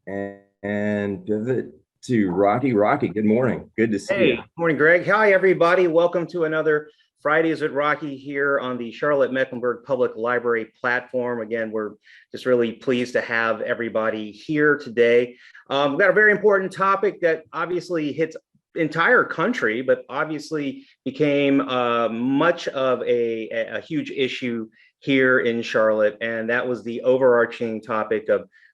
and pivot to Rocky. Rocky, good morning. Good to see Hey, you. morning, Greg. Hi, everybody. Welcome to another Fridays with Rocky here on the Charlotte Mecklenburg Public Library platform. Again, we're just really pleased to have everybody here today. We've got a very important topic that obviously hits entire country, but obviously became much of a huge issue here in Charlotte, and that was the overarching topic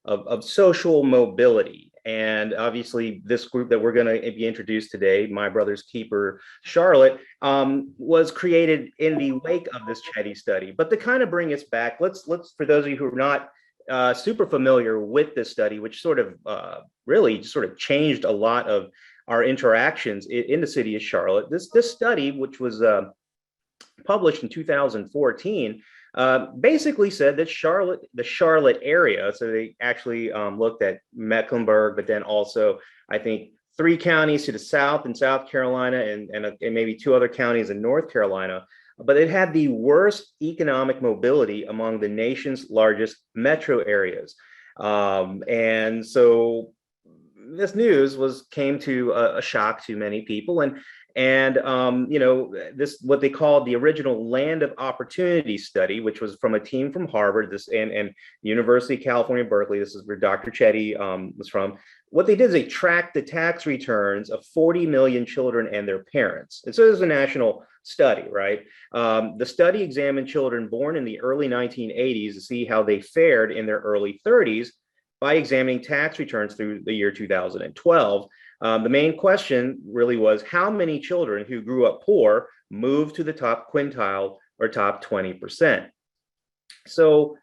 of social mobility. And obviously, this group that we're going to be introduced today, My Brother's Keeper Charlotte, was created in the wake of this Chetty study. But to kind of bring us back, let's for those of you who are not super familiar with this study, which sort of really sort of changed a lot of our interactions in the city of Charlotte. This study, which was published in 2014, basically said that the Charlotte area, so they actually looked at Mecklenburg, but then also, I think, 3 counties to the south in South Carolina and maybe 2 other counties in North Carolina, but it had the worst economic mobility among the nation's largest metro areas. And so this news came to a shock to many people, and this what they called the original Land of Opportunity study, which was from a team from Harvard, and University of California, Berkeley. This is where Dr. Chetty was from. What they did is they tracked the tax returns of 40 million children and their parents. And so this is a national study, right? The study examined children born in the early 1980s to see how they fared in their early 30s by examining tax returns through the year 2012. The main question really was how many children who grew up poor moved to the top quintile or top 20%. So,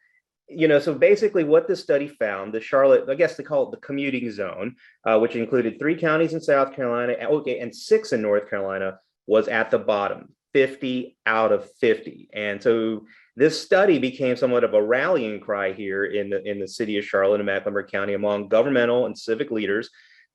so basically what this study found, the Charlotte, I guess they call it the commuting zone, which included 3 counties in South Carolina, and 6 in North Carolina, was at the bottom, 50 out of 50. And so this study became somewhat of a rallying cry here in the city of Charlotte and Mecklenburg County among governmental and civic leaders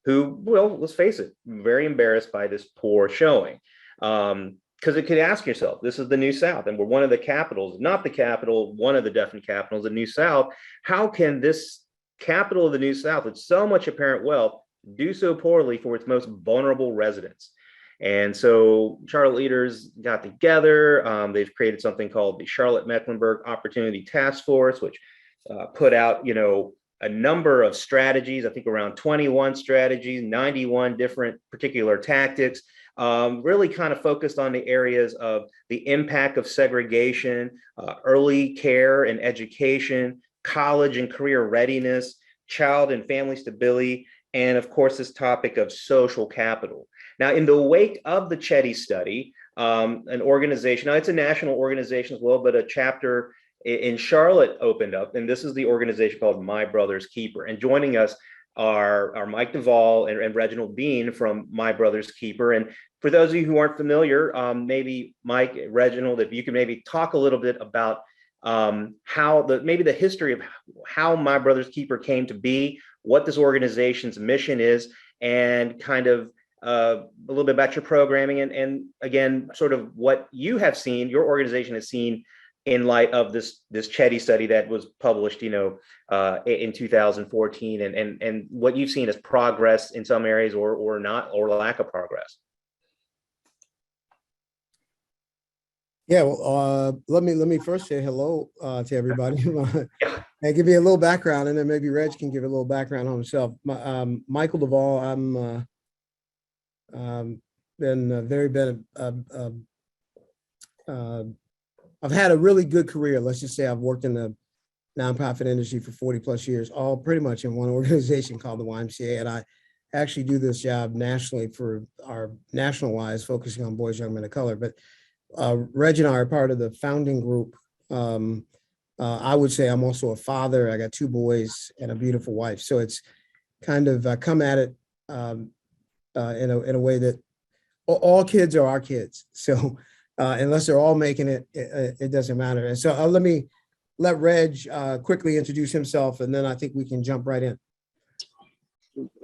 who, well, let's face it, very embarrassed by this poor showing. Because it could ask yourself, this is the New South, and we're one of the capitals, not the capital, one of the definite capitals, the New South. How can this capital of the New South, with so much apparent wealth, do so poorly for its most vulnerable residents? And so Charlotte leaders got together. They've created something called the Charlotte Mecklenburg Opportunity Task Force, which put out, a number of strategies, I think around 21 strategies, 91 different particular tactics, really kind of focused on the areas of the impact of segregation, early care and education, college and career readiness, child and family stability, and of course, this topic of social capital. Now, in the wake of the Chetty study, an organization, now it's a national organization as well, but a chapter in Charlotte opened up, and this is the organization called My Brother's Keeper. And joining us are Mike DeVaul and Reginald Bean from My Brother's Keeper. And for those of you who aren't familiar, maybe Mike, Reginald, if you could maybe talk a little bit about maybe the history of how My Brother's Keeper came to be, what this organization's mission is, and kind of a little bit about your programming, and again, sort of what you have seen, your organization has seen in light of this Chetty study that was published, in 2014, and what you've seen as progress in some areas or not, or lack of progress. Yeah, well, let me first say hello to everybody and give you a little background, and then maybe Reg can give a little background on himself. Michael DeVaul, I've had a really good career. Let's just say I've worked in the nonprofit industry for 40 plus years, all pretty much in one organization called the YMCA. And I actually do this job nationally for our national wise, focusing on boys, young men of color. But Reg and I are part of the founding group. I would say I'm also a father. I got 2 boys and a beautiful wife. So it's kind of come at it in a way that all kids are our kids. So unless they're all making it, it doesn't matter. And so let Reg quickly introduce himself, and then I think we can jump right in.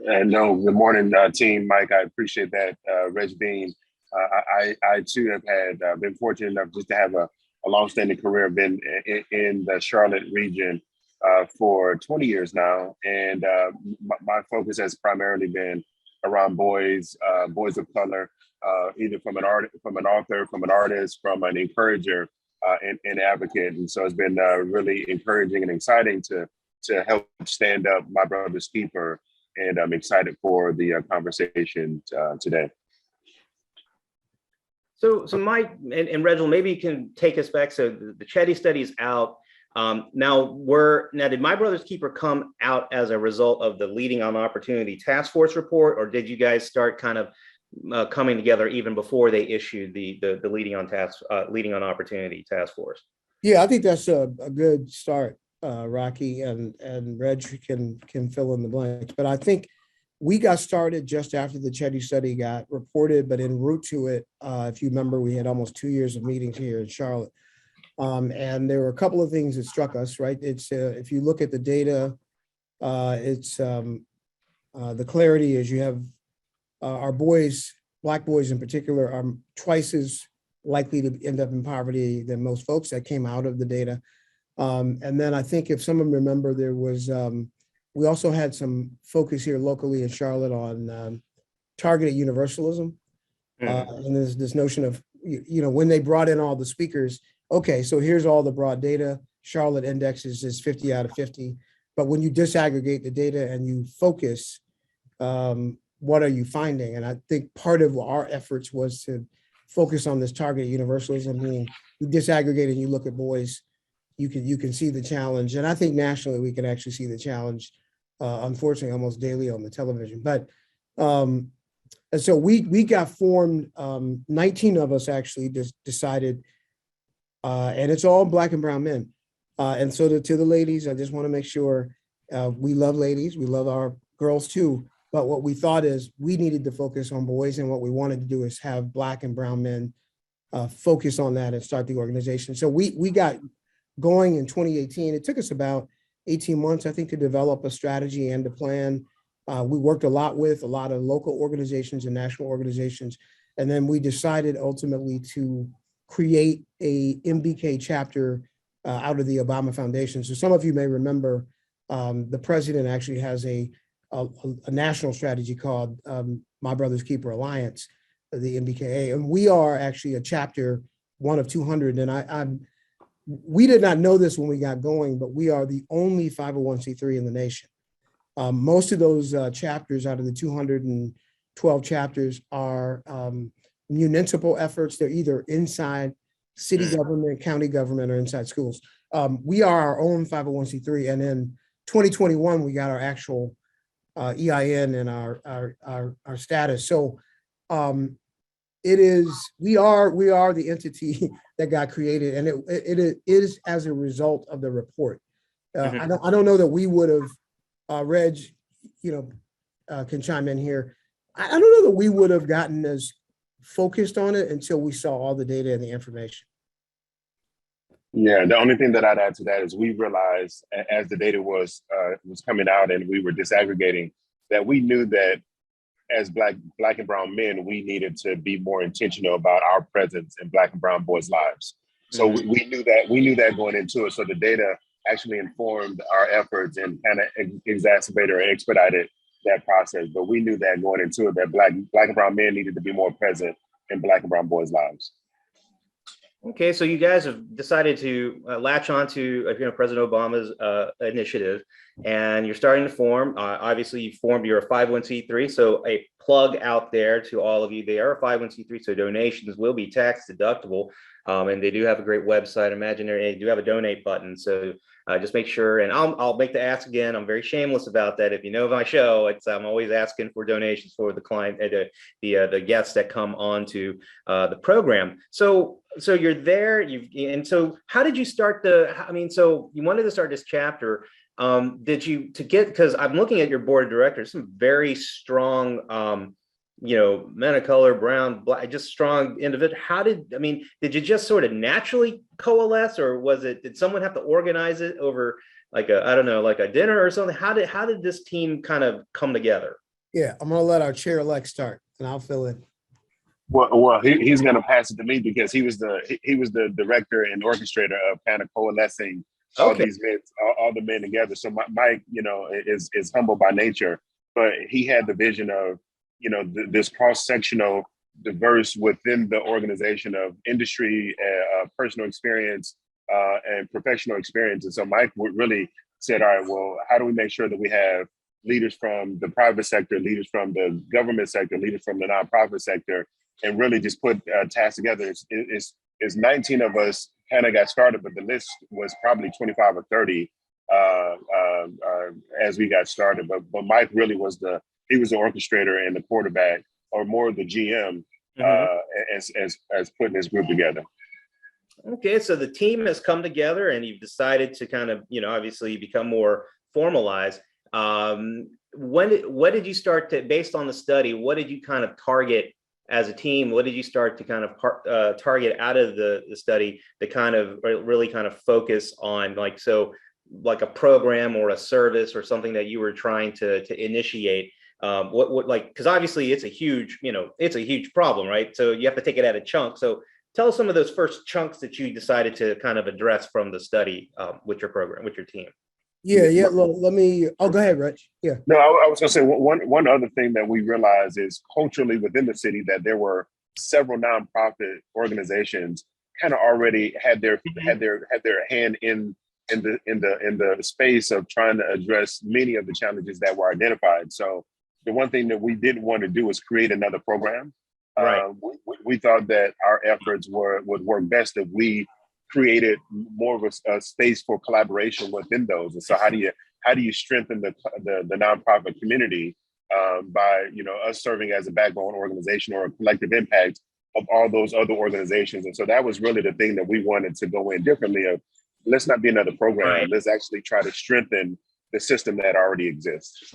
No, good morning, team. Mike, I appreciate that. Reg Bean. I too have been fortunate enough just to have a longstanding career. I've been in the Charlotte region for 20 years now. And my focus has primarily been around boys, boys of color, either from an author, from an artist, from an encourager, and advocate. And so it's been really encouraging and exciting to help stand up My Brother's Keeper. And I'm excited for the conversation today. So Mike and Reginald, maybe you can take us back. So the Chetty study is out. Now did My Brother's Keeper come out as a result of the Leading on Opportunity Task Force report, or did you guys start kind of coming together even before they issued the Leading on Opportunity Task Force? Yeah, I think that's a good start, Rocky, and Reg can fill in the blanks. But I think we got started just after the Chetty study got reported, but en route to it, if you remember, we had almost 2 years of meetings here in Charlotte. And there were a couple of things that struck us, right? It's if you look at the data, it's the clarity is you have our boys, Black boys in particular, are twice as likely to end up in poverty than most folks. That came out of the data. And then I think if some of them remember, there was, we also had some focus here locally in Charlotte on targeted universalism. And there's this notion of, when they brought in all the speakers, okay, so here's all the broad data. Charlotte indexes is 50 out of 50. But when you disaggregate the data and you focus, what are you finding? And I think part of our efforts was to focus on this targeted universalism, meaning you disaggregate and you look at boys, you can see the challenge. And I think nationally we can actually see the challenge, unfortunately, almost daily on the television. But and so we got formed, 19 of us actually just decided, and it's all Black and brown men. And so to the ladies, I just want to make sure we love ladies, we love our girls too. But what we thought is we needed to focus on boys, and what we wanted to do is have Black and brown men focus on that and start the organization. So we got going in 2018. It took us about 18 months, I think, to develop a strategy and a plan. We worked a lot with a lot of local organizations and national organizations. And then we decided ultimately to create a MBK chapter out of the Obama Foundation. So some of you may remember the president actually has a national strategy called My Brother's Keeper Alliance, the MBKA. And we are actually a chapter, one of 200. And we did not know this when we got going, but we are the only 501c3 in the nation. Most of those chapters out of the 212 chapters are municipal efforts. They're either inside city government, county government, or inside schools. We are our own 501c3. And in 2021, we got our actual EIN and our status. So we are the entity that got created, and it is as a result of the report. I don't know that we would have, Reg, can chime in here. I don't know that we would have gotten as focused on it until we saw all the data and the information. Yeah, the only thing that I'd add to that is we realized as the data was coming out and we were disaggregating that we knew that as Black and brown men, we needed to be more intentional about our presence in Black and brown boys' lives. So we knew that going into it. So the data actually informed our efforts and kind of exacerbated or expedited that process. But we knew that going into it, that Black and brown men needed to be more present in Black and brown boys' lives. Okay, so you guys have decided to latch on to President Obama's initiative, and you're starting to form. Obviously, you formed your 501c3, so a plug out there to all of you. They are a 501c3, so donations will be tax deductible, and they do have a great website. Imagine they do have a donate button, so just make sure. And I'll make the ask again. I'm very shameless about that. If you know my show, I'm always asking for donations for the client, the guests that come onto the program. So you're there. And so how did you start so you wanted to start this chapter. Because I'm looking at your board of directors, some very strong, men of color, brown, Black, just strong individual. Did you just sort of naturally coalesce, or did someone have to organize it over like a dinner or something? How did this team kind of come together? Yeah, I'm gonna let our chair-elect start and I'll fill in. Well, he's going to pass it to me because he was the director and orchestrator of kind of coalescing all Okay. these men, all the men together. So Mike, is humble by nature, but he had the vision of, this cross-sectional, diverse within the organization of industry, personal experience, and professional experience. And so Mike really said, all right, well, how do we make sure that we have leaders from the private sector, leaders from the government sector, leaders from the nonprofit sector, and really just put tasks together. It's 19 of us kind of got started, but the list was probably 25 or 30 as we got started. But Mike really was the orchestrator and the quarterback, or more the GM, as putting this group together. Okay, so the team has come together and you've decided to kind of, obviously become more formalized. What did you start to, based on the study, what did you kind of target as a team? What did you start to kind of target out of the study to kind of really kind of focus on, like a program or a service or something that you were trying to initiate? What like, because obviously it's a huge problem, right? So you have to take it at a chunk. So tell us some of those first chunks that you decided to kind of address from the study with your program, with your team. Yeah. Let me. Oh, go ahead, Rich. Yeah. No, I was going to say one other thing that we realized is culturally within the city that there were several nonprofit organizations kind of already had their hand in the space of trying to address many of the challenges that were identified. So the one thing that we didn't want to do is create another program. Right. We thought that our efforts would work best if we created more of a space for collaboration within those. And so how do you strengthen the nonprofit community by us serving as a backbone organization or a collective impact of all those other organizations? And so that was really the thing that we wanted to go in differently of, let's not be another program. Right. Let's actually try to strengthen the system that already exists.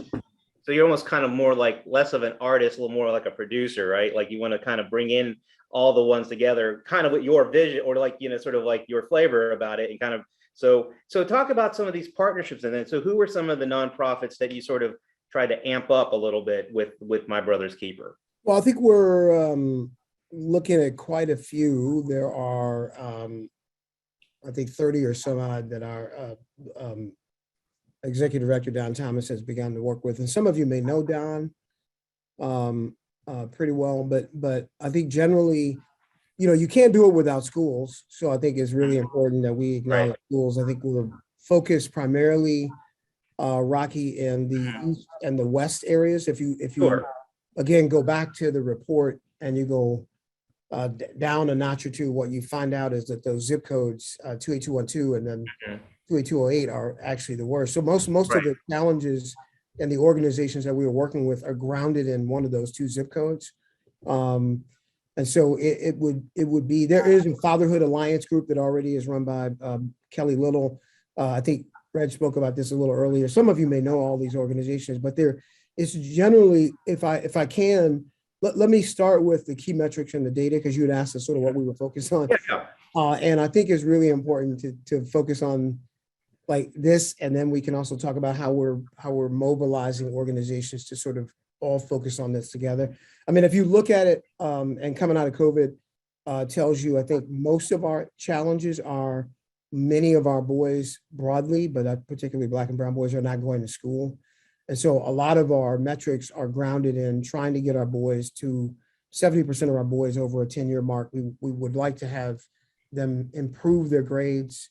So you're almost kind of more like less of an artist, a little more like a producer, right? Like you want to kind of bring in all the ones together, kind of with your vision or like, sort of like your flavor about it and kind of, so talk about some of these partnerships. And then, so who were some of the nonprofits that you sort of tried to amp up a little bit with My Brother's Keeper? Well, I think we're looking at quite a few. There are, I think 30 or so odd that our Executive Director Don Thomas has begun to work with. And some of you may know Don pretty well, but I think generally, you can't do it without schools. So I think it's really important that we acknowledge schools. I think we're focused primarily, Rocky, in the east and the west areas. If you Sure. Again, go back to the report and you go down a notch or two, what you find out is that those zip codes, 28212 and then 28208 are actually the worst. So most of the challenges and the organizations that we were working with are grounded in one of those two zip codes. And so it would be, there is a Fatherhood Alliance group that already is run by Kelly Little. I think Reg spoke about this a little earlier. Some of you may know all these organizations, but it's generally, if I can, let me start with the key metrics and the data, because you had asked us sort of what we were focused on. Yeah. And I think it's really important to focus on like this, and then we can also talk about how we're mobilizing organizations to sort of all focus on this together. I mean, if you look at it, and coming out of COVID tells you, I think most of our challenges are many of our boys broadly, but particularly Black and brown boys, are not going to school. And so a lot of our metrics are grounded in trying to get our boys to 70% of our boys over a 10-year mark. We would like to have them improve their grades,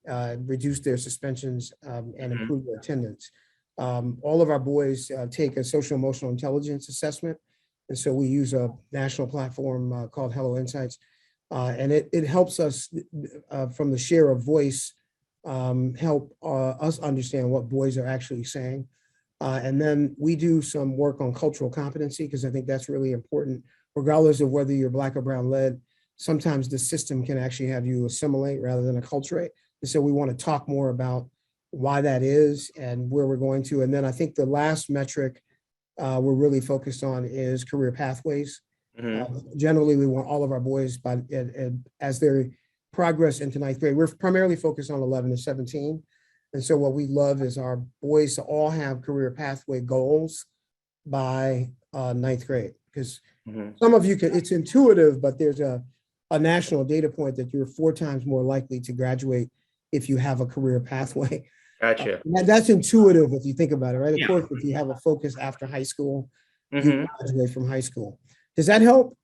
reduce their suspensions, and improve their attendance. All of our boys take a social emotional intelligence assessment. And so we use a national platform called Hello Insights. And it helps us from the share of voice, help us understand what boys are actually saying. And then we do some work on cultural competency, because I think that's really important, regardless of whether you're Black or brown led. Sometimes the system can actually have you assimilate rather than acculturate. And so we want to talk more about why that is and where we're going to. And then I think the last metric we're really focused on is career pathways. Generally, we want all of our boys, as they progress into ninth grade, we're primarily focused on 11 to 17. And so what we love is our boys to all have career pathway goals by ninth grade. Because some of you it's intuitive, but there's a national data point that you're 4 times more likely to graduate if you have a career pathway. Gotcha. That's intuitive if you think about it, right? Of Yeah. course, if you have a focus after high school, you Mhm. graduate from high school. Does that help?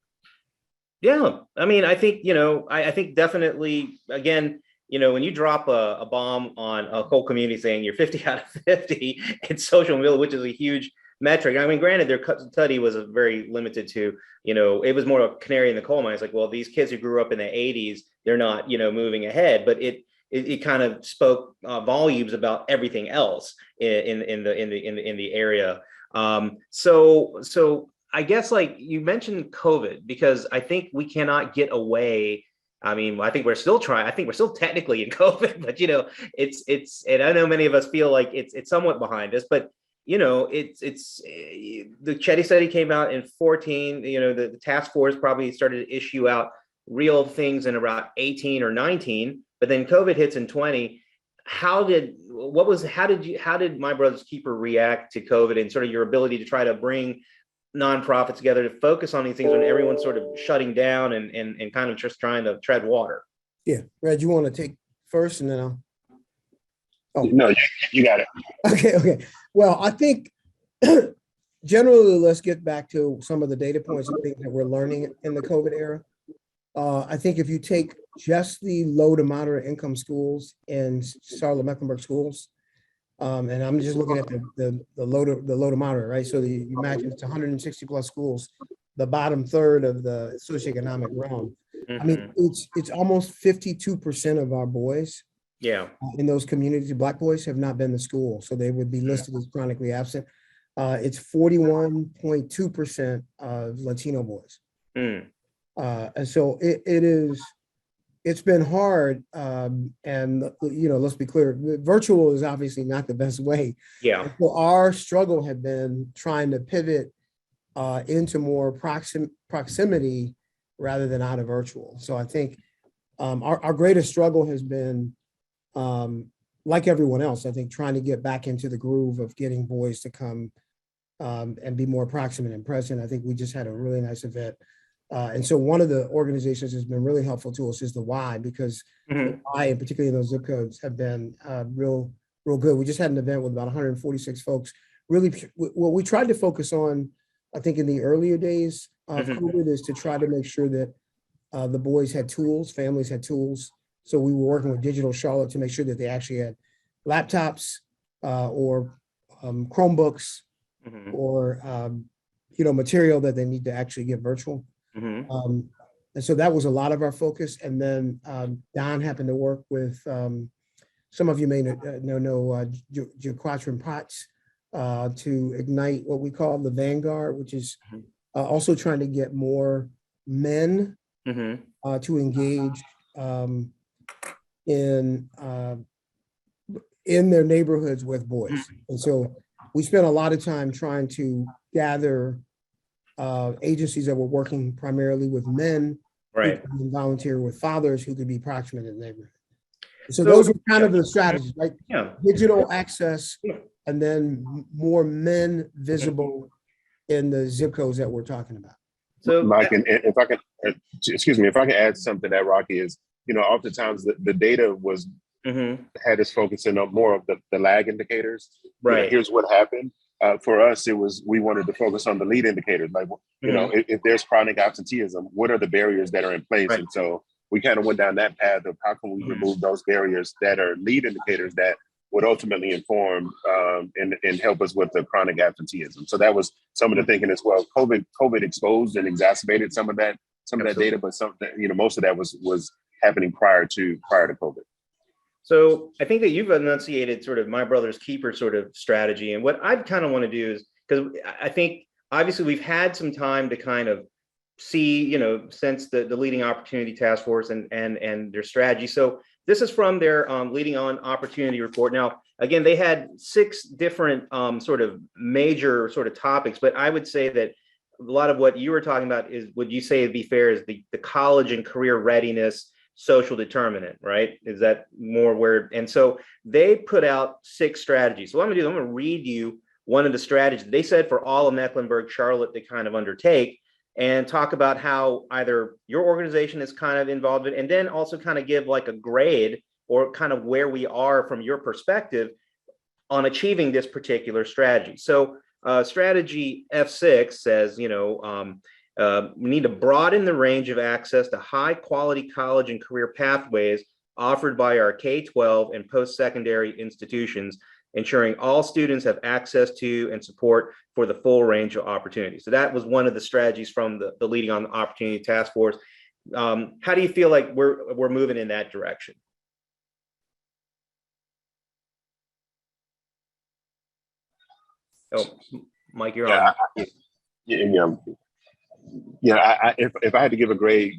Yeah, I mean, I think, I think definitely, again, when you drop a bomb on a whole community saying you're 50 out of 50 in social media, which is a huge metric. I mean, granted, their study was a very limited to, it was more a canary in the coal mine. It's like, well, these kids who grew up in the 80s, they're not, moving ahead, but it kind of spoke volumes about everything else in the area. So I guess, like you mentioned COVID, because I think we cannot get away. I mean, I think we're still trying. I think we're still technically in COVID, but it's, and I know many of us feel like it's somewhat behind us, but it's the Chetty study came out in 14. The task force probably started to issue out real things in about 18 or 19, but then COVID hits in 20. How did My Brother's Keeper react to COVID and sort of your ability to try to bring nonprofits together to focus on these things when everyone's sort of shutting down and kind of just trying to tread water? Yeah, Reg, you want to take first and then I'll. Oh, No, you got it. okay. Well, I think generally, let's get back to some of the data points and things that we're learning in the COVID era. I think if you take just the low to moderate income schools in Charlotte Mecklenburg schools, and I'm just looking at the low to moderate, right? So you imagine it's 160 plus schools, the bottom third of the socioeconomic realm. I mean, it's almost 52% of our boys in those communities, Black boys, have not been to school. So they would be listed as chronically absent. It's 41.2% of Latino boys. And so it's been hard. And, let's be clear, virtual is obviously not the best way. Yeah. So our struggle had been trying to pivot into more proximity rather than out of virtual. So I think our greatest struggle has been, like everyone else, I think, trying to get back into the groove of getting boys to come and be more proximate and present. I think we just had a really nice event. And so one of the organizations that's been really helpful to us is the Y, because the Y, and particularly in those zip codes, have been real good. We just had an event with about 146 folks. Really, what we tried to focus on, I think, in the earlier days of COVID, is to try to make sure that the boys had tools, families had tools. So we were working with Digital Charlotte to make sure that they actually had laptops or Chromebooks or material that they need to actually get virtual. And so that was a lot of our focus. And then Don happened to work with some of you may know Jaquatrin Potts to ignite what we call the Vanguard, which is also trying to get more men to engage in their neighborhoods with boys. And so we spent a lot of time trying to gather agencies that were working primarily with men, right, who could volunteer with fathers who could be proximate in the neighborhood. So those were kind of the strategies, right? Yeah. Digital access, and then more men visible in the zip codes that we're talking about. So, Mike, and if I can, excuse me, if I can add something to that, Rocky, is, oftentimes the data was had us focusing on more of the lag indicators. Right. Here's what happened. For us, we wanted to focus on the lead indicators. Like, if there's chronic absenteeism, what are the barriers that are in place? Right. And so we kind of went down that path of how can we remove those barriers that are lead indicators that would ultimately inform and help us with the chronic absenteeism. So that was some of the thinking as well. COVID exposed and exacerbated some of that data, but most of that was happening prior to COVID. So I think that you've enunciated sort of My Brother's Keeper sort of strategy. And what I kind of want to do is, because I think obviously we've had some time to kind of see, since the Leading Opportunity Task Force and their strategy. So this is from their Leading On Opportunity report. Now, again, they had 6 different sort of major sort of topics, but I would say that a lot of what you were talking about is, would you say it'd be fair, is the college and career readiness social determinant, right? Is that more where? And so they put out 6 strategies. So what I'm gonna do, I'm gonna read you one of the strategies they said for all of Mecklenburg, Charlotte, to kind of undertake, and talk about how either your organization is kind of involved in, and then also kind of give like a grade or kind of where we are from your perspective on achieving this particular strategy. So strategy F6 says, we need to broaden the range of access to high quality college and career pathways offered by our K-12 and post-secondary institutions, ensuring all students have access to and support for the full range of opportunities. So that was one of the strategies from the Leading on Opportunity Task Force. How do you feel like we're moving in that direction? Oh, Mike, you're on. If I had to give a grade,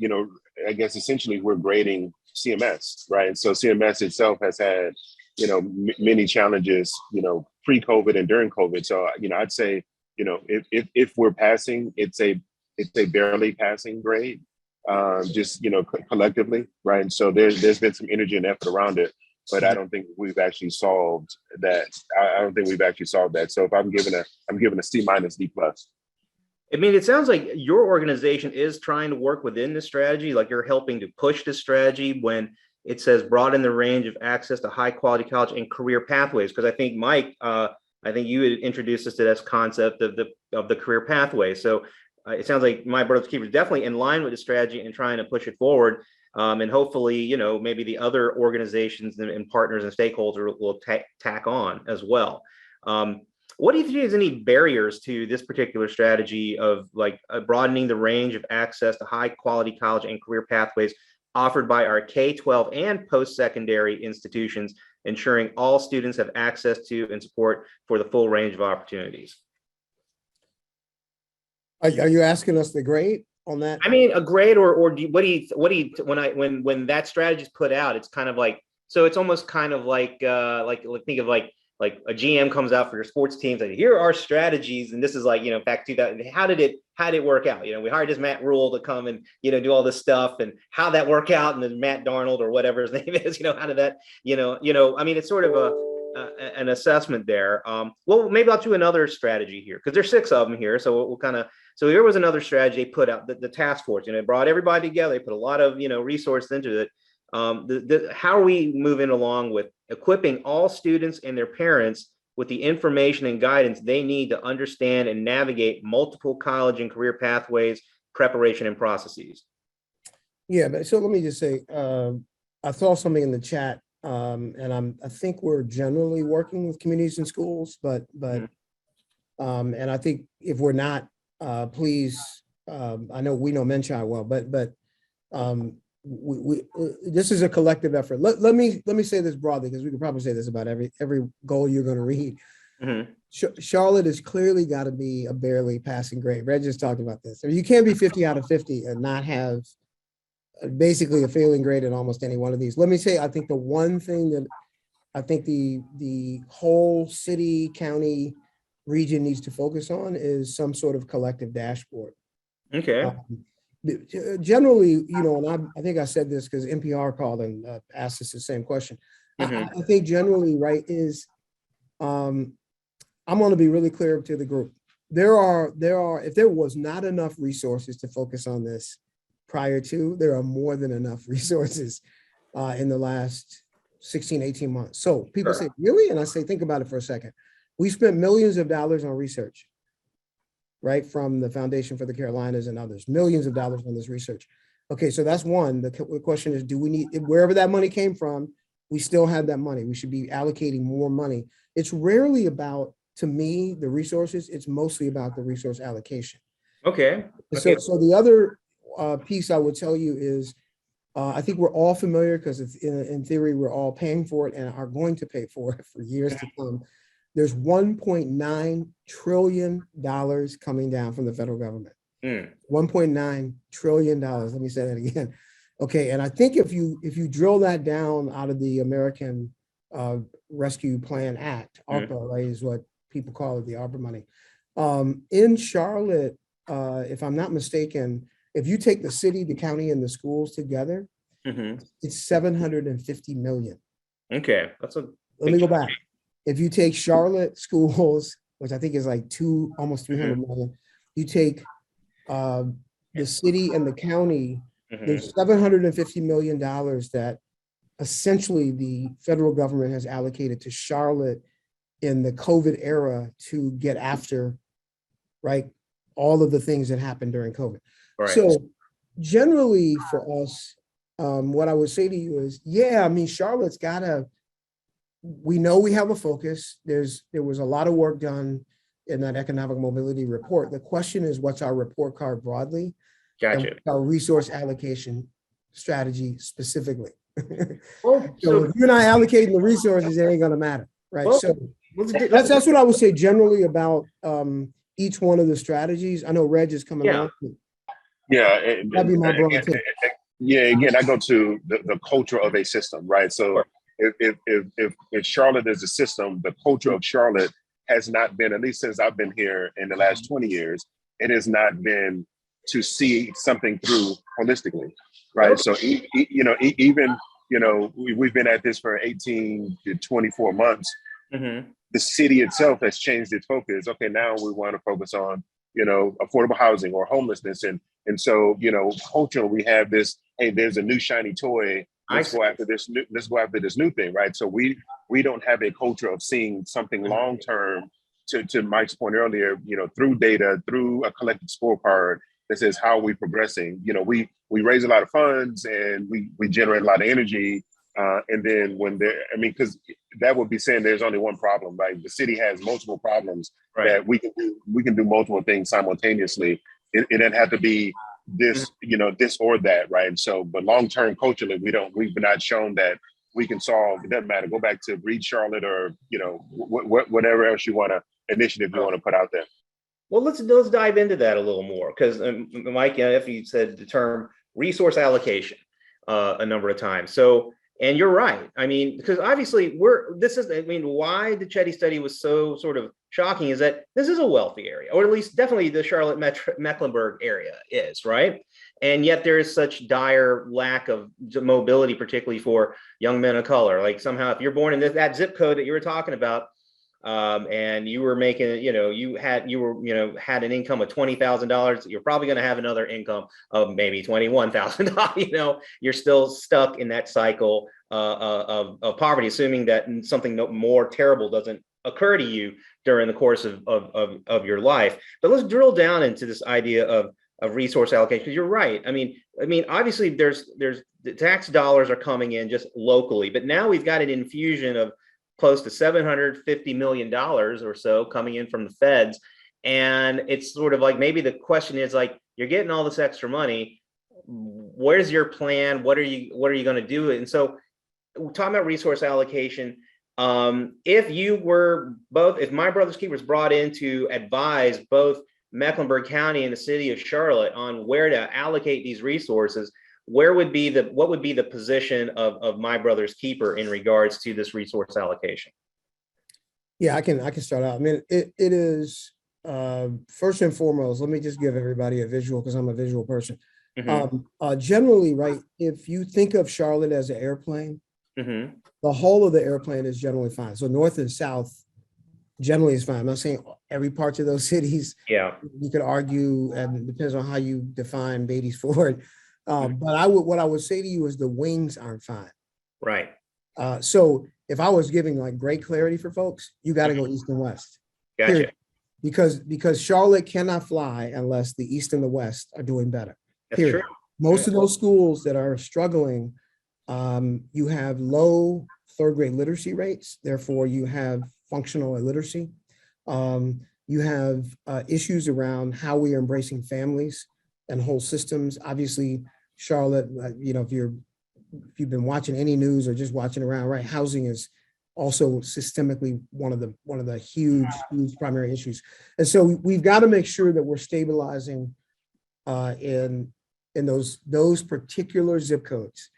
I guess essentially we're grading CMS, right? And so CMS itself has had, many challenges, pre-COVID and during COVID. So, I'd say, if we're passing, it's a barely passing grade, just, collectively, right? And so there's been some energy and effort around it, but I don't think we've actually solved that. I don't think we've actually solved that. So if I'm giving a C minus, D plus. I mean, it sounds like your organization is trying to work within the strategy, like you're helping to push the strategy when it says broaden the range of access to high quality college and career pathways. Because I think, Mike, I think you had introduced us to this concept of the career pathway. So it sounds like My Brother's Keeper is definitely in line with the strategy and trying to push it forward. And hopefully, maybe the other organizations and partners and stakeholders will tack on as well. What do you think is any barriers to this particular strategy of like broadening the range of access to high quality college and career pathways offered by our K-12 and post-secondary institutions, ensuring all students have access to and support for the full range of opportunities? Are you asking us the grade on that? I mean, a grade or what do you when that strategy is put out, it's kind of like, so it's almost kind of like think of like a GM comes out for your sports teams and here are our strategies, and this is like, back to that. How did it work out? We hired this Matt Rule to come and do all this stuff, and how that work out, and then Matt Darnold or whatever his name is, how did that, I mean, it's sort of an assessment there. Well, maybe I'll do another strategy here because there's 6 of them here, so we'll kind of. So here was another strategy they put out, the task force. It brought everybody together. They put a lot of resources into it. How are we moving along with equipping all students and their parents with the information and guidance they need to understand and navigate multiple college and career pathways, preparation, and processes? Yeah, but so let me just say, I saw something in the chat, and I think we're generally working with communities and schools, but and I think if we're not, please, I know we know Menchai well, but we this is a collective effort. Let me say this broadly, because we could probably say this about every goal you're going to read. Mm-hmm. Charlotte has clearly got to be a barely passing grade. Reg just talked about this. So you can't be 50 out of 50 and not have basically a failing grade in almost any one of these. Let me say, I think the one thing that I think the whole city, county, region needs to focus on is some sort of collective dashboard. Okay. Generally, and I think I said this because NPR called and asked us the same question. Mm-hmm. I think generally, right, is I'm going to be really clear to the group. There are, if there was not enough resources to focus on this prior to, there are more than enough resources in the last 16, 18 months. So people say, really? And I say, think about it for a second. We spent millions of dollars on research, right? From the Foundation for the Carolinas and others, millions of dollars on this research. Okay, so that's one. The question is, do we need, wherever that money came from, we still have that money. We should be allocating more money. It's rarely about, to me, the resources. It's mostly about the resource allocation. Okay. So the other piece I would tell you is, I think we're all familiar, because in theory, we're all paying for it and are going to pay for it for years to come. There's $1.9 trillion coming down from the federal government. $1.9 trillion. Let me say that again. Okay, and I think if you drill that down out of the American Rescue Plan Act, ARPA, right, is what people call it, the ARPA money. In Charlotte, if I'm not mistaken, if you take the city, the county, and the schools together, it's $750 million. Okay, let me go back. If you take Charlotte schools, which I think is like almost 300 million, you take the city and the county, there's $750 million that essentially the federal government has allocated to Charlotte in the COVID era to get after, right, all of the things that happened during COVID. Right. So generally for us, what I would say to you is, yeah, I mean, Charlotte's we know we have a focus. There was a lot of work done in that economic mobility report. The question is, what's our report card broadly? Gotcha. And our resource allocation strategy specifically. Well, So if you're not allocating the resources, it ain't gonna matter, right? Well, So that's what I would say generally about each one of the strategies. I know Reg is coming on. Yeah. That'd be my brother too. Yeah, again, I go to the culture of a system, right? So if Charlotte is a system, the culture of Charlotte has not been, at least since I've been here in the last 20 years, it has not been to see something through holistically, right? So, even, we've been at this for 18 to 24 months. Mm-hmm. The city itself has changed its focus. Okay, now we want to focus on, affordable housing or homelessness. And so, culture, we have this, hey, there's a new shiny toy. Let's go after this new thing, right? So we don't have a culture of seeing something long-term to Mike's point earlier, through data, through a collective scorecard that says how are we progressing. We raise a lot of funds and we generate a lot of energy. And then because that would be saying there's only one problem, right? The city has multiple problems that we can do multiple things simultaneously. It doesn't have to be this, this or that, right? And so, but long-term culturally, we've not shown that we can solve. It doesn't matter. Go back to Read Charlotte or whatever else initiative you want to put out there. Well, let's dive into that a little more because Mike, if you said the term resource allocation a number of times. So, and you're right. I mean, because obviously why the Chetty study was so sort of shocking is that this is a wealthy area, or at least definitely the Charlotte Mecklenburg area is, right? And yet there is such dire lack of mobility, particularly for young men of color. Like somehow, if you're born in that zip code that you were talking about, and you were making, had an income of $20,000, you're probably going to have another income of maybe $21,000. You're still stuck in that cycle of poverty, assuming that something more terrible doesn't occur to you during the course of your life. But let's drill down into this idea of resource allocation, because you're right. I mean, obviously there's the tax dollars are coming in just locally, but now we've got an infusion of close to $750 million or so coming in from the feds. And it's sort of like, maybe the question is like, you're getting all this extra money. Where's your plan? What are you going to do? And so we're talking about resource allocation. If My Brother's Keeper was brought in to advise both Mecklenburg County and the city of Charlotte on where to allocate these resources, what would be the position of My Brother's Keeper in regards to this resource allocation? Yeah, I can start out. I mean, it is first and foremost, let me just give everybody a visual because I'm a visual person. Mm-hmm. Generally, right, if you think of Charlotte as an airplane, mm-hmm. the whole of the airplane is generally fine. So north and south generally is fine. I'm not saying every part of those cities. Yeah, you could argue, and it depends on how you define Beatty's Ford. But what I would say to you is the wings aren't fine. Right. So if I was giving like great clarity for folks, you got to go east and west. Gotcha. Period. Because Charlotte cannot fly unless the east and the west are doing better. That's period. True. Most of those schools that are struggling, you have low third grade literacy rates. Therefore, you have functional illiteracy. You have issues around how we are embracing families and whole systems. Obviously, Charlotte, if you've been watching any news or just watching around, right, housing is also systemically one of the huge primary issues. And so we've got to make sure that we're stabilizing in those particular zip codes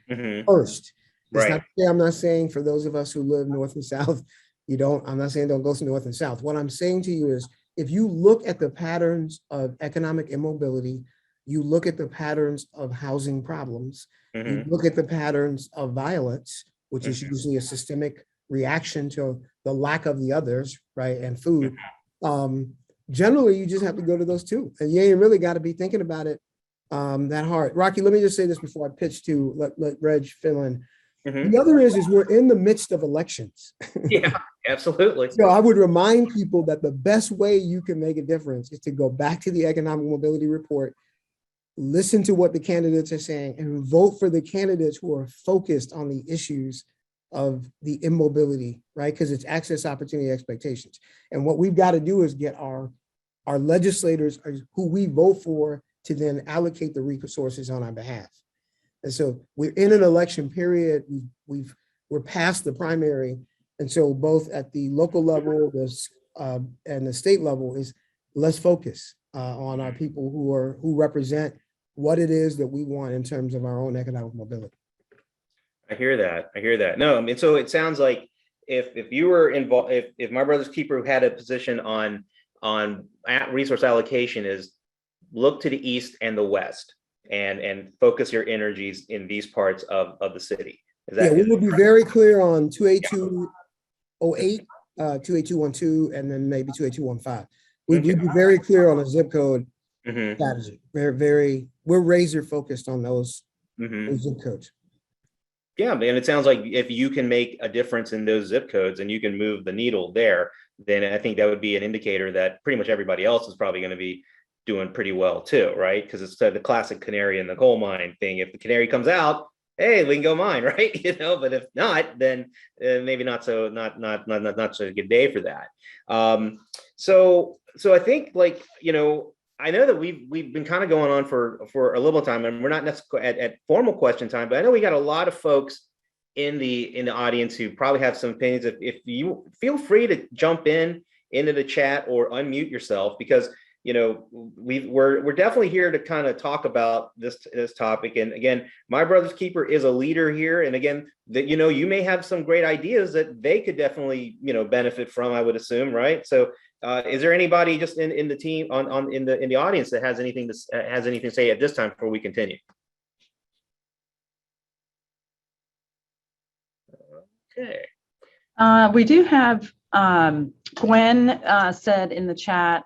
first. Right. I'm not saying for those of us who live north and south, I'm not saying don't go to north and south. What I'm saying to you is, if you look at the patterns of economic immobility, you look at the patterns of housing problems, you look at the patterns of violence, which is usually a systemic reaction to the lack of the others, right, and food. Generally, you just have to go to those two. And you ain't really got to be thinking about it that hard. Rocky, let me just say this before I pitch to let Reg fill in. Mhm. The other is we're in the midst of elections. Yeah, absolutely. So I would remind people that the best way you can make a difference is to go back to the economic mobility report, listen to what the candidates are saying, and vote for the candidates who are focused on the issues of the immobility, right? Because it's access, opportunity, expectations. And what we've got to do is get our legislators who we vote for to then allocate the resources on our behalf. And so we're in an election period. We're past the primary. And so both at the local level and the state level is let's focus on our people who represent what it is that we want in terms of our own economic mobility. I hear that. I hear that. No, I mean, so it sounds like if you were involved, if My Brother's Keeper had a position on resource allocation, is look to the east and the west and focus your energies in these parts of the city. Is that? Yeah, we will be very clear on 28208, 28212, and then maybe 28215. We'd be very clear on a zip code strategy. We're razor focused on those zip codes. Yeah, and it sounds like if you can make a difference in those zip codes and you can move the needle there, then I think that would be an indicator that pretty much everybody else is probably going to be doing pretty well too, right? Because it's the classic canary in the coal mine thing. If the canary comes out, hey, we can go mine, right? But if not, then maybe not so a good day for that. So I think, like, I know that we've been kind of going on for a little time, and we're not necessarily at formal question time, but I know we got a lot of folks in the audience who probably have some opinions. If you feel free to jump into the chat or unmute yourself, because we're definitely here to kind of talk about this topic. And again, My Brother's Keeper is a leader here, and again, that you may have some great ideas that they could definitely benefit from, I would assume, right? So is there anybody just in the team in the audience that has anything to say at this time before we continue? Okay. We do have Gwen said in the chat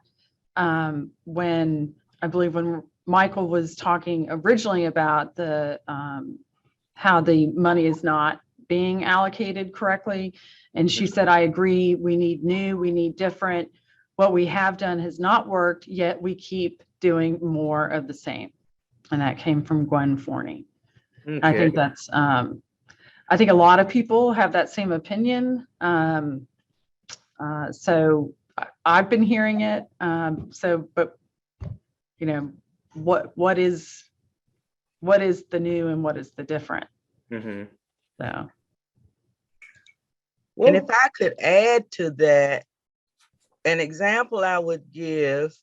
when Michael was talking originally about the how the money is not being allocated correctly, and she said, I agree, we need new, we need different. What we have done has not worked, yet we keep doing more of the same. And that came from Gwen Forney. Okay. I think that's I think a lot of people have that same opinion. So I've been hearing it. But what is the new and what is the different? So. Well, and if I could add to that, an example I would give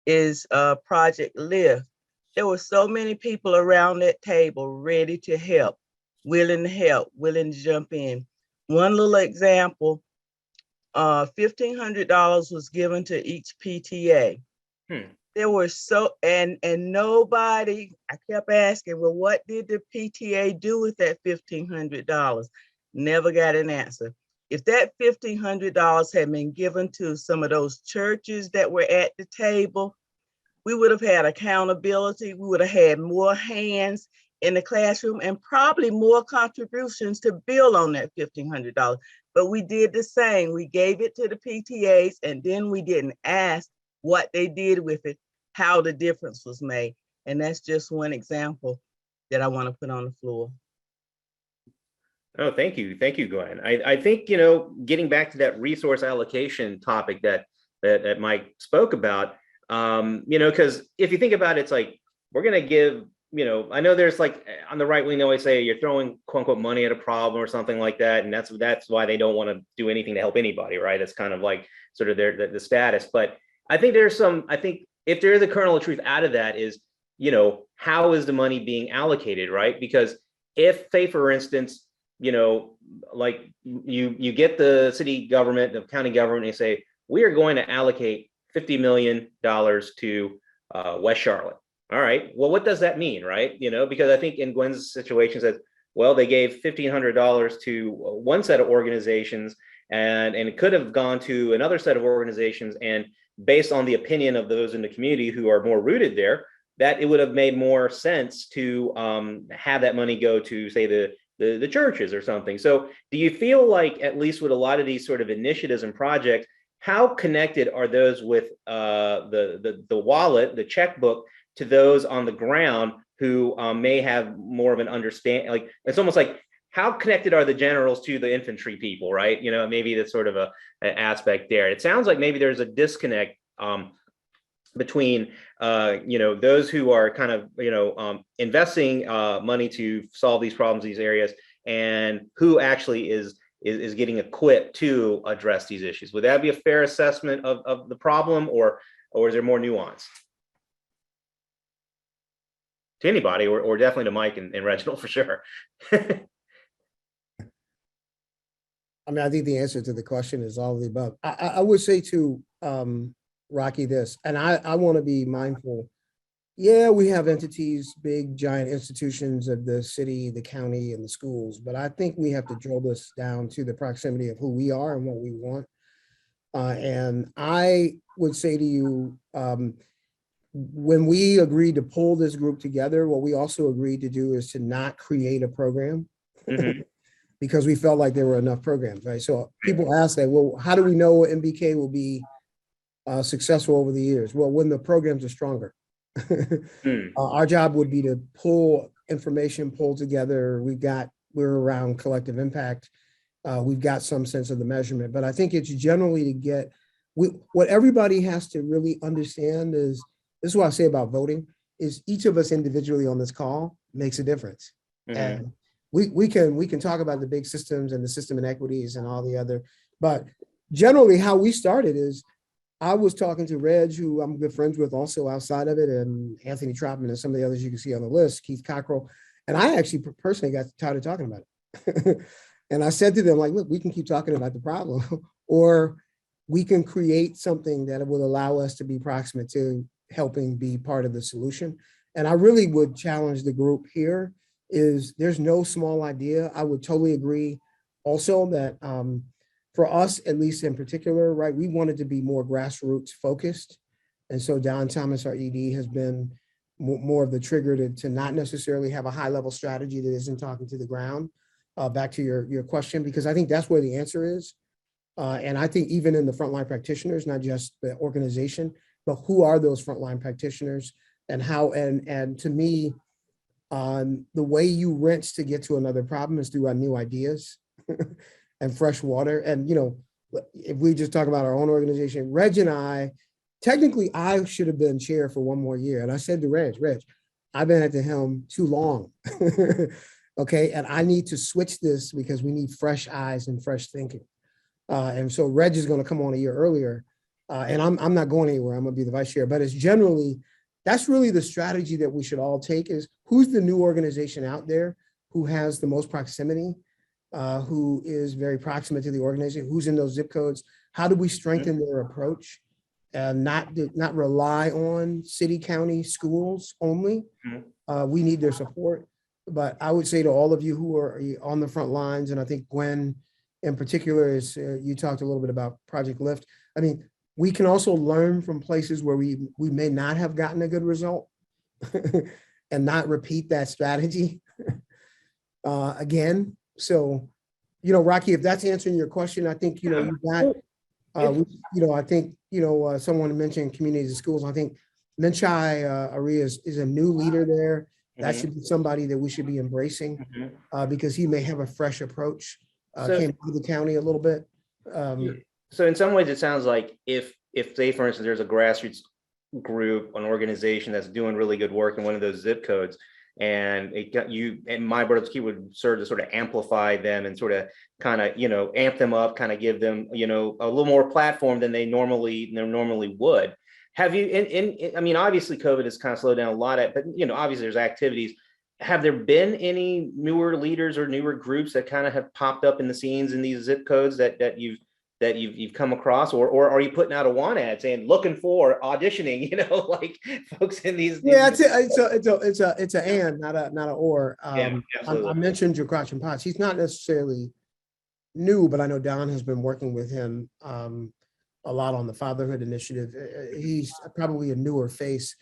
is Project Lift. There were so many people around that table ready to help, willing to jump in. One little example, $1,500 was given to each PTA. There were and nobody, I kept asking, well, what did the PTA do with that $1,500? Never got an answer. If that $1,500 had been given to some of those churches that were at the table, we would have had accountability. We would have had more hands in the classroom and probably more contributions to build on that $1,500. But we did the same. We gave it to the PTAs, and then we didn't ask what they did with it, how the difference was made. And that's just one example that I want to put on the floor. Oh, thank you, Gwen. I think getting back to that resource allocation topic that Mike spoke about, because if you think about it, it's like we're gonna give. I know there's like on the right wing they always say you're throwing quote unquote money at a problem or something like that, and that's why they don't want to do anything to help anybody, right? It's kind of like sort of the status. But I think if there is a kernel of truth out of that is, how is the money being allocated, right? Because if, say, for instance, like you get the city government, the county government, and they say, we are going to allocate $50 million to West Charlotte. All right, well, what does that mean, right? Because I think in Gwen's situation says, well, they gave $1,500 to one set of organizations and it could have gone to another set of organizations. And based on the opinion of those in the community who are more rooted there, that it would have made more sense to have that money go to, say, the the churches or something. So do you feel like, at least with a lot of these sort of initiatives and projects, how connected are those with the wallet, the checkbook, to those on the ground who may have more of an understanding? Like, it's almost like, how connected are the generals to the infantry people, right? You know, maybe that's sort of an aspect there. It sounds like maybe there's a disconnect between you know, those who are kind of, you know, investing money to solve these problems, these areas, and who actually is getting equipped to address these issues. Would that be a fair assessment of the problem, or is there more nuance? To anybody, or definitely to Mike and Reginald for sure. I mean, I think the answer to the question is all of the above. I would say to Rocky this, and I want to be mindful. Yeah, we have entities, big, giant institutions of the city, the county, and the schools, but I think we have to drill this down to the proximity of who we are and what we want. And I would say to you, when we agreed to pull this group together, what we also agreed to do is to not create a program. Because we felt like there were enough programs, right? So people ask that, well, how do we know MBK will be successful over the years? Well, when the programs are stronger. Our job would be to pull information, pull together. We're around collective impact. We've got some sense of the measurement, but I think it's generally to get, what everybody has to really understand is, this is what I say about voting, is each of us individually on this call makes a difference. And we can talk about the big systems and the system inequities and all the other, but generally how we started is, I was talking to Reg, who I'm good friends with also outside of it, and Anthony Trotman and some of the others you can see on the list, Keith Cockrell, and I actually personally got tired of talking about it. And I said to them, like, look, we can keep talking about the problem, or we can create something that will allow us to be proximate to helping be part of the solution. And I really would challenge the group here, is there's no small idea. I would totally agree also that for us, at least in particular, right, we wanted to be more grassroots focused. And so Don Thomas, our ED, has been more of the trigger to not necessarily have a high level strategy that isn't talking to the ground. Back to your question, because I think that's where the answer is. And I think even in the frontline practitioners, not just the organization, but who are those frontline practitioners, and how, and to me, the way you rinse to get to another problem is through our new ideas and fresh water. And, you know, if we just talk about our own organization, Reg and I, technically I should have been chair for one more year. And I said to Reg, I've been at the helm too long. Okay. And I need to switch this because we need fresh eyes and fresh thinking. And so Reg is going to come on a year earlier. And I'm not going anywhere. I'm going to be the vice chair, but it's generally, that's really the strategy that we should all take, is who's the new organization out there who has the most proximity, who is very proximate to the organization, who's in those zip codes. How do we strengthen their approach and not rely on city, county, schools only? We need their support. But I would say to all of you who are on the front lines, and I think Gwen in particular, is you talked a little bit about Project Lift. I mean, we can also learn from places where we may not have gotten a good result and not repeat that strategy again. So, you know, Rocky, if that's answering your question, I think, you know, you got, you know, I think, you know, someone mentioned communities and schools. I think Menchai Arias is a new leader there. That should be somebody that we should be embracing because he may have a fresh approach. Came to the county a little bit. So in some ways, it sounds like if say, for instance, there's a grassroots group, an organization that's doing really good work in one of those zip codes, and My Brother's Keeper would serve to sort of amplify them and sort of kind of, you know, amp them up, kind of give them, you know, a little more platform than they normally would. Have you, I mean, obviously COVID has kind of slowed down a lot but, you know, obviously there's activities. Have there been any newer leaders or newer groups that kind of have popped up in the scenes in these zip codes that you've come across, or are you putting out a want ad saying looking for auditioning, you know, like folks in these? Yeah, it's a and, not a or. Yeah, I mentioned Jacrotch and Potts. He's not necessarily new, but I know Don has been working with him a lot on the fatherhood initiative. He's probably a newer face.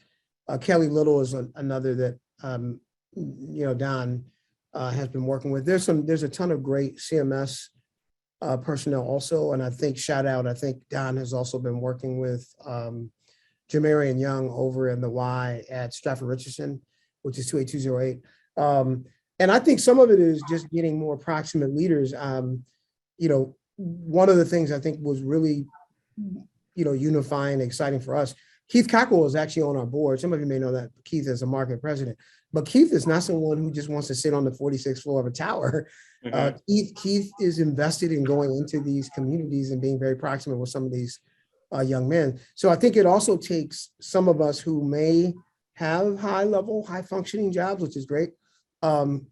Kelly Little is another that, you know, Don has been working with. There's a ton of great CMS personnel also. And I think I think Don has also been working with Jamarian Young over in the Y at Stratford Richardson, which is 28208. And I think some of it is just getting more proximate leaders. One of the things I think was really, unifying, exciting for us. Keith Cockrell is actually on our board. Some of you may know that Keith is a market president, but Keith is not someone who just wants to sit on the 46th floor of a tower. Keith is invested in going into these communities and being very proximate with some of these young men. So I think it also takes some of us who may have high functioning jobs, which is great,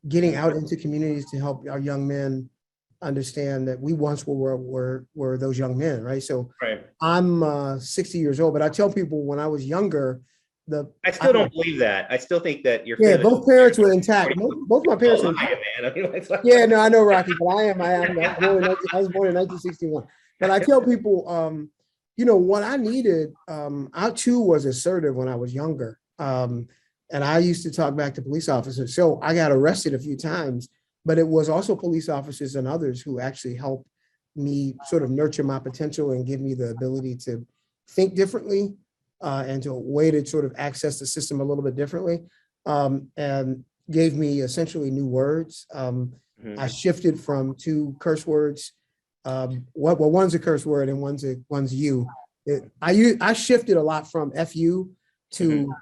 getting out into communities to help our young men understand that we once were those young men, right? So Right. I'm 60 years old, but I tell people when I was younger, I still don't believe that. I still think that your both parents were intact. Both my parents were intact. Man. I mean, it's like- Yeah, no, I know, Rocky, but I was born in 1961. But I tell people, what I needed, I too was assertive when I was younger. And I used to talk back to police officers. So I got arrested a few times, but it was also police officers and others who actually helped me sort of nurture my potential and give me the ability to think differently and to a way to sort of access the system a little bit differently, and gave me essentially new words. I shifted from 2 curse words. One's a curse word and one's you. I shifted a lot from FU to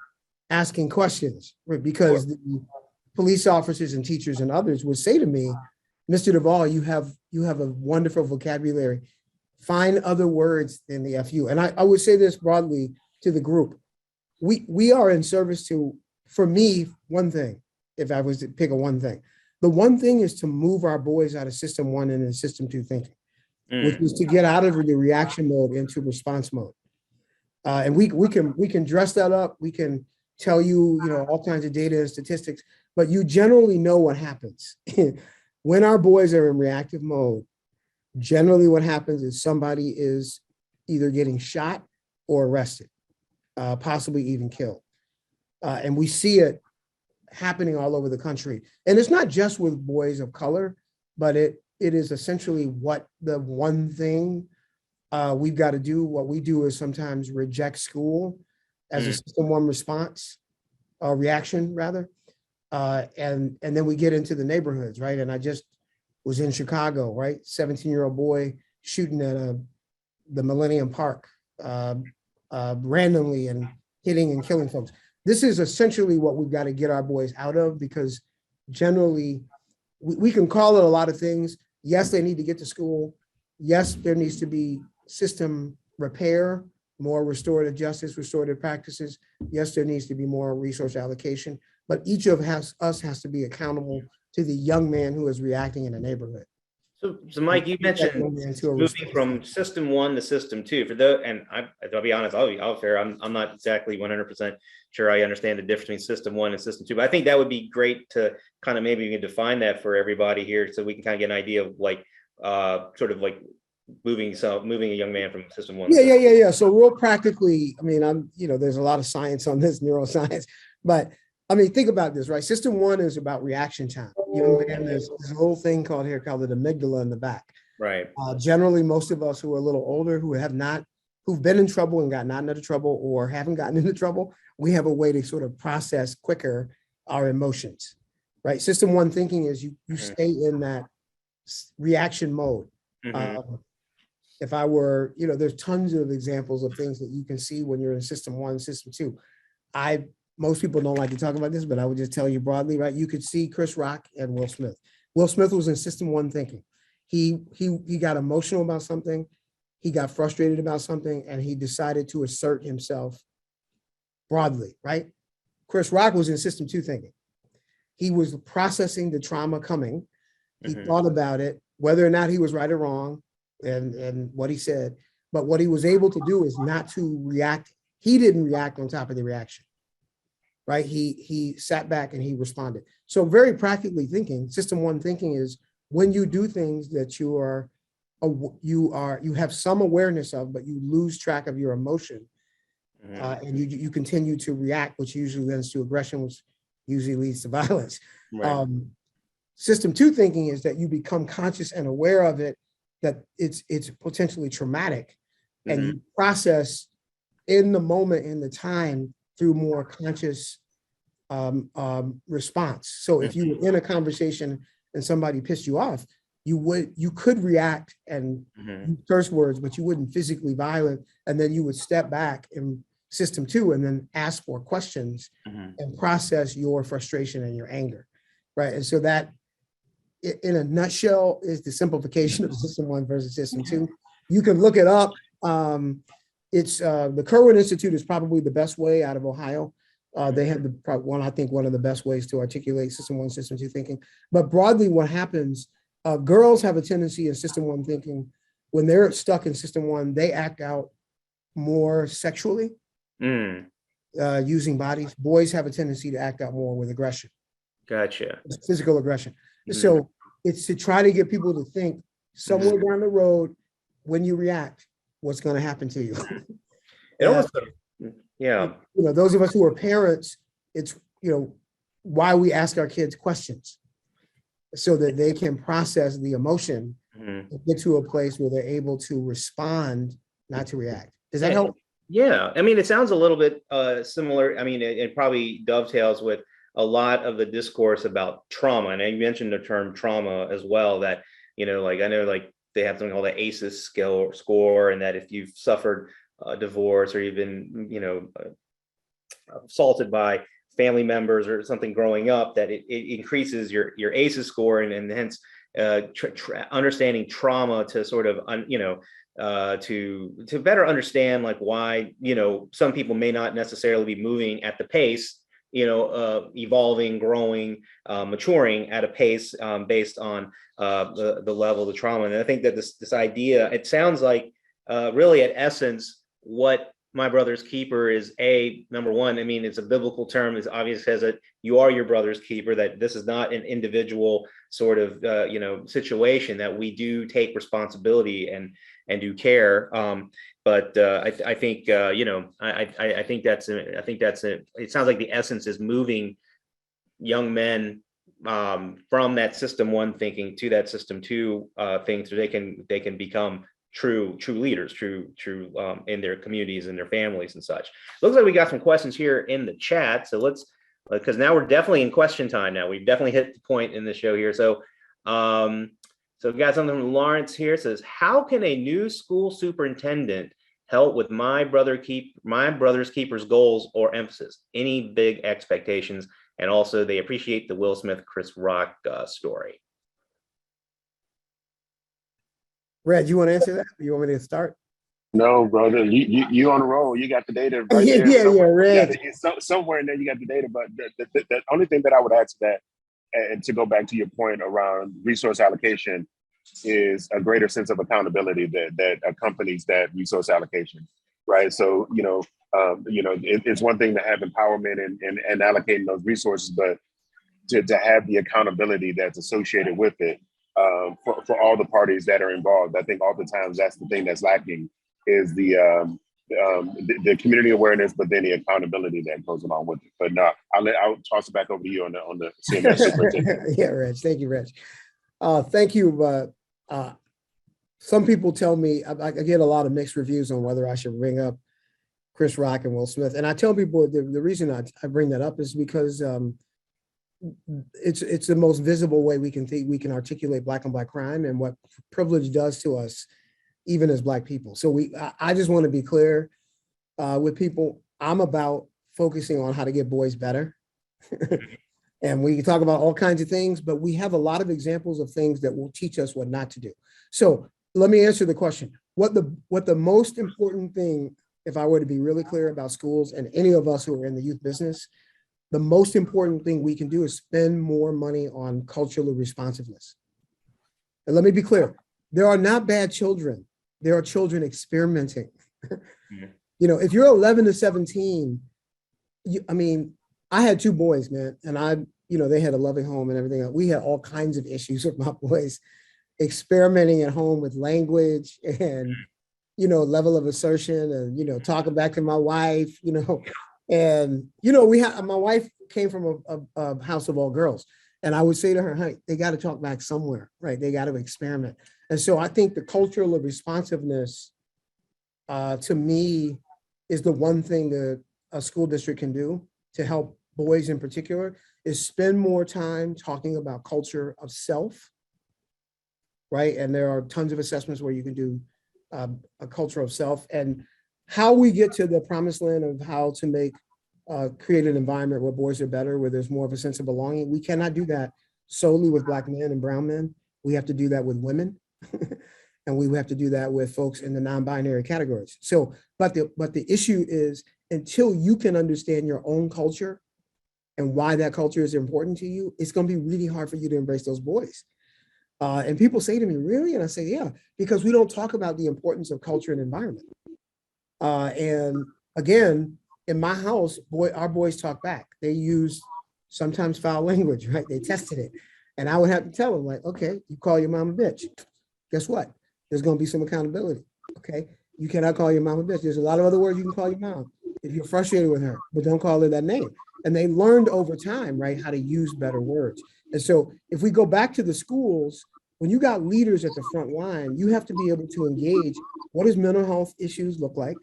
asking questions, right? Because the police officers and teachers and others would say to me, Mr. DeVaul, you have a wonderful vocabulary. Find other words than the FU. And I would say this broadly to the group. We are in service to, for me, one thing, if I was to pick a one thing. The one thing is to move our boys out of system 1 and into system 2 thinking, which is to get out of the reaction mode into response mode. And we can dress that up. We can tell you, all kinds of data and statistics, but you generally know what happens. When our boys are in reactive mode, generally what happens is somebody is either getting shot or arrested, possibly even killed. And we see it happening all over the country. And it's not just with boys of color, but it is essentially what the one thing we've got to do. What we do is sometimes reject school as a system 1 response, reaction rather. And then we get into the neighborhoods, right? And I just was in Chicago, right? 17-year-old boy shooting at the Millennium Park randomly and hitting and killing folks. This is essentially what we've got to get our boys out of, because generally we can call it a lot of things. Yes, they need to get to school. Yes, there needs to be system repair, more restorative justice, restorative practices. Yes, there needs to be more resource allocation, but each of us has to be accountable to the young man who is reacting in a neighborhood. So Mike, you mentioned moving from system 1 to system 2. For those, and I'll be honest, I'll be fair. I'm not exactly 100% sure I understand the difference between system 1 and system 2, but I think that would be great to kind of maybe define that for everybody here, so we can kind of get an idea of like sort of like moving a young man from system 1. Yeah. So real practically, I mean, there's a lot of science on this, neuroscience, but I mean, think about this, right? System 1 is about reaction time. There's this whole thing called the amygdala in the back. Right. Generally, most of us who are a little older, who've been in trouble and gotten out into trouble or haven't gotten into trouble, we have a way to sort of process quicker our emotions, right? System 1 thinking is you stay in that reaction mode. If I were, there's tons of examples of things that you can see when you're in system 1, system 2. Most people don't like to talk about this, but I would just tell you broadly, right? You could see Chris Rock and Will Smith. Will Smith was in system 1 thinking. He got emotional about something. He got frustrated about something, and he decided to assert himself broadly, right? Chris Rock was in system 2 thinking. He was processing the trauma coming. He thought about it, whether or not he was right or wrong, and what he said. But what he was able to do is not to react. He didn't react on top of the reaction, right? He sat back and he responded. So very practically thinking, system 1 thinking is when you do things that you have some awareness of, but you lose track of your emotion, and you continue to react, which usually leads to aggression, which usually leads to violence. Right. System 2 thinking is that you become conscious and aware of it, that it's potentially traumatic, and you process in the moment, in the time, through more conscious response. So if you were in a conversation and somebody pissed you off, you could react and curse words, but you wouldn't physically violent, and then you would step back in System 2 and then ask for questions and process your frustration and your anger, right? And so that, in a nutshell, is the simplification of System 1 versus System 2. You can look it up. It's the Kerwin Institute is probably the best way out of Ohio. They have one of the best ways to articulate System 1, System 2 thinking. But broadly, what happens, girls have a tendency in System 1 thinking, when they're stuck in System 1, they act out more sexually, using bodies. Boys have a tendency to act out more with aggression. Gotcha. Physical aggression. So it's to try to get people to think somewhere down the road, when you react, what's going to happen to you. It almost, yeah. You know, those of us who are parents, it's, you know, why we ask our kids questions, so that they can process the emotion and get to a place where they're able to respond, not to react. Does that help? Yeah. I mean, it sounds a little bit similar. I mean, it probably dovetails with a lot of the discourse about trauma. And I mentioned the term trauma as well, that, you know, like, I know, like, they have something called the ACEs score, and that if you've suffered a divorce, or you've been, you know, assaulted by family members or something growing up, that it increases your ACEs score, and hence understanding trauma to sort of, you know, to better understand, like, why, you know, some people may not necessarily be moving at the pace, you know, evolving, growing, maturing at a pace based on the level of the trauma. And I think that this idea, it sounds like really at essence, what My Brother's Keeper is, number one, I mean, it's a biblical term. It's obvious, says that you are your brother's keeper, that this is not an individual sort of, you know, situation, that we do take responsibility and do care. But I think, you know, I think it sounds like the essence is moving young men from that System 1 thinking to that System 2 thing, so they can become true leaders, true in their communities and their families and such. Looks like we got some questions here in the chat, so let's, because now we're definitely in question time. Now we've definitely hit the point in the show here. So so we got something from Lawrence here. It says, how can a new school superintendent help with my brother's keeper's goals or emphasis? Any big expectations? And also, they appreciate the Will Smith, Chris Rock story. Reg, you want to answer that? You want me to start? No, brother, you on the roll. You got the data right there. Yeah, Reg. Somewhere in there, you got the data. But the only thing that I would add to that, and to go back to your point around resource allocation, is a greater sense of accountability that accompanies that resource allocation, right? So, it's one thing to have empowerment and allocating those resources, but to have the accountability that's associated with it for all the parties that are involved. I think oftentimes that's the thing that's lacking, is the community awareness, but then the accountability that goes along with it. But no, I'll toss it back over to you on the CMS superintendent. Yeah, Reg. Thank you, Reg. Thank you. Some people tell me, I get a lot of mixed reviews on whether I should bring up Chris Rock and Will Smith. And I tell people the reason I bring that up is because it's the most visible way we can articulate Black on Black crime and what privilege does to us, even as Black people. So I just want to be clear with people. I'm about focusing on how to get boys better. And we can talk about all kinds of things, but we have a lot of examples of things that will teach us what not to do. So let me answer the question. What the most important thing, if I were to be really clear about schools and any of us who are in the youth business, the most important thing we can do is spend more money on cultural responsiveness. And let me be clear, there are not bad children. There are children experimenting. If you're 11 to 17, I had two boys, man, and they had a loving home and everything else. We had all kinds of issues with my boys, experimenting at home with language and, level of assertion and, talking back to my wife, and, my wife came from a house of all girls. And I would say to her, hey, they got to talk back somewhere, right? They got to experiment. And so I think the cultural of responsiveness, to me, is the one thing that a school district can do to help boys in particular, is spend more time talking about culture of self, right? And there are tons of assessments where you can do a culture of self, and how we get to the promised land of how to make create an environment where boys are better, where there's more of a sense of belonging. We cannot do that solely with Black men and brown men. We have to do that with women. And we have to do that with folks in the non-binary categories. So, but the issue is, until you can understand your own culture and why that culture is important to you, it's going to be really hard for you to embrace those boys. And people say to me, really? And I say, yeah, because we don't talk about the importance of culture and environment. And again, in my house, our boys talk back. They use sometimes foul language, right? They tested it. And I would have to tell them, like, okay, you call your mom a bitch. Guess what? There's going to be some accountability, okay? You cannot call your mom a bitch. There's a lot of other words you can call your mom if you're frustrated with her, but don't call her that name. And they learned over time, right, how to use better words. And so if we go back to the schools, when you got leaders at the front line, you have to be able to engage. What does mental health issues look like,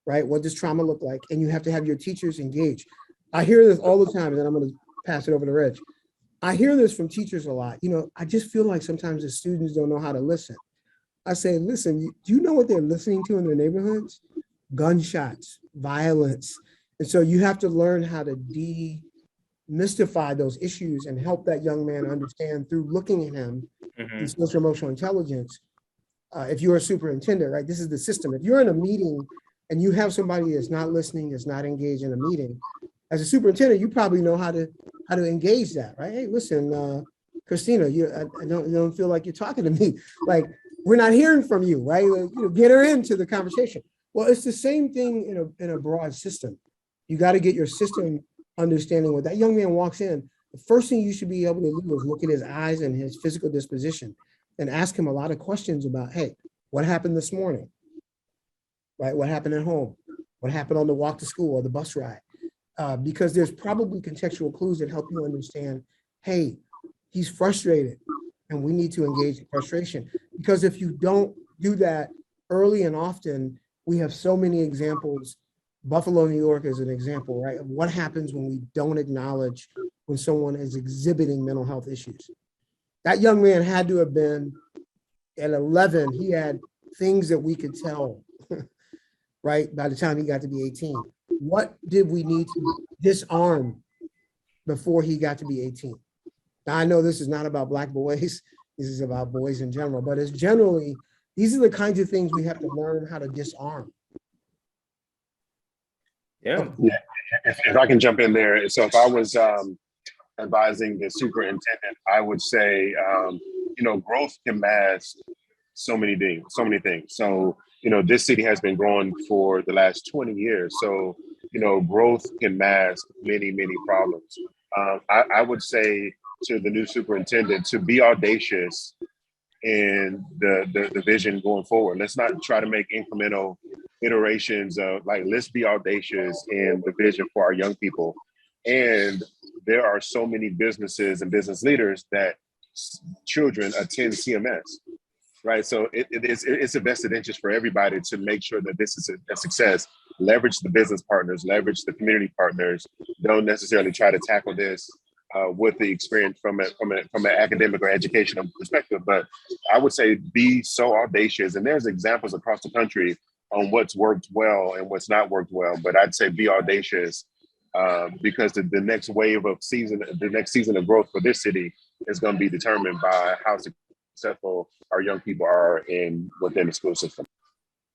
right? What does trauma look like? And you have to have your teachers engage. I hear this all the time, and then I'm going to pass it over to Reg. I hear this from teachers a lot. You know, I just feel like sometimes the students don't know how to listen. I say, listen, do you know what they're listening to in their neighborhoods? Gunshots, violence. And so you have to learn how to demystify those issues and help that young man understand through looking at him in social emotional intelligence. If you're a superintendent, right, this is the system. If you're in a meeting and you have somebody that's not listening, that's not engaged in a meeting, as a superintendent, you probably know how to engage that, right? Hey, listen, Christina, I don't feel like you're talking to me. Like, we're not hearing from you, right? Like, get her into the conversation. Well, it's the same thing in a broad system. You got to get your system understanding. When that young man walks in, the first thing you should be able to do is look at his eyes and his physical disposition and ask him a lot of questions about, hey, what happened this morning? Right? What happened at home? What happened on the walk to school or the bus ride? Because there's probably contextual clues that help you understand, hey, he's frustrated and we need to engage the frustration. Because if you don't do that early and often, we have so many examples. Buffalo, New York is an example, right, of what happens when we don't acknowledge when someone is exhibiting mental health issues. That young man had to have been, at 11, he had things that we could tell, right, by the time he got to be 18. What did we need to disarm before he got to be 18? Now, I know this is not about Black boys, this is about boys in general, but it's generally, these are the kinds of things we have to learn how to disarm. Yeah. Yeah, if I can jump in there. So if I was advising the superintendent, I would say, growth can mask so many things. So, this city has been growing for the last 20 years. So, growth can mask many, many problems. I would say to the new superintendent to be audacious in the vision going forward. Let's not try to make incremental iterations of, like, let's be audacious in the vision for our young people. And there are so many businesses and business leaders that children attend CMS, right? So it's a vested interest for everybody to make sure that this is a success. Leverage the business partners, leverage the community partners. Don't necessarily try to tackle this with the experience from an academic or educational perspective. But I would say be so audacious. And there's examples across the country on what's worked well and what's not worked well. But I'd say be audacious because the next wave of the next season of growth for this city is going to be determined by how successful our young people are within the school system.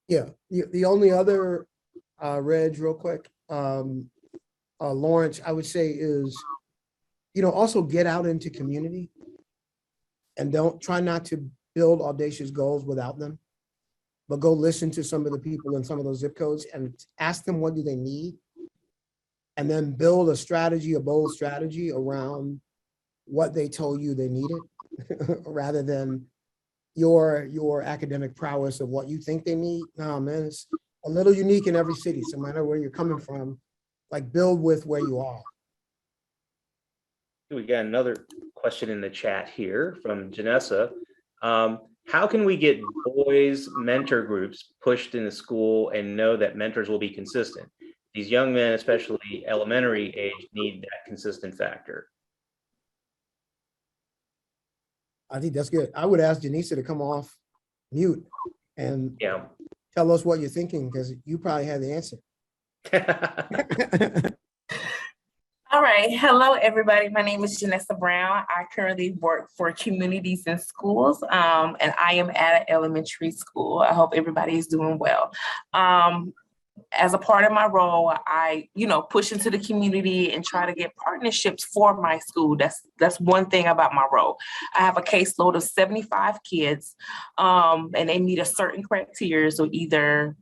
Yeah, the only other, Reg, real quick, Lawrence, I would say is, also get out into community and try not to build audacious goals without them, but go listen to some of the people in some of those zip codes and ask them what do they need, and then build a bold strategy around what they told you they needed rather than your academic prowess of what you think they need. No, man, it's a little unique in every city. So no matter where you're coming from, like, build with where you are. We got another question in the chat here from Janessa. How can we get boys mentor groups pushed into school and know that mentors will be consistent? These young men, especially elementary age, need that consistent factor. I think that's good. I would ask Janisa to come off mute and Yeah. tell us what you're thinking, because you probably have the answer. All right. Hello, everybody. My name is Janessa Brown. I currently work for Communities in Schools, and I am at an elementary school. I hope everybody is doing well. As a part of my role, I, push into the community and try to get partnerships for my school. That's one thing about my role. I have a caseload of 75 kids, and they meet a certain criteria. So either,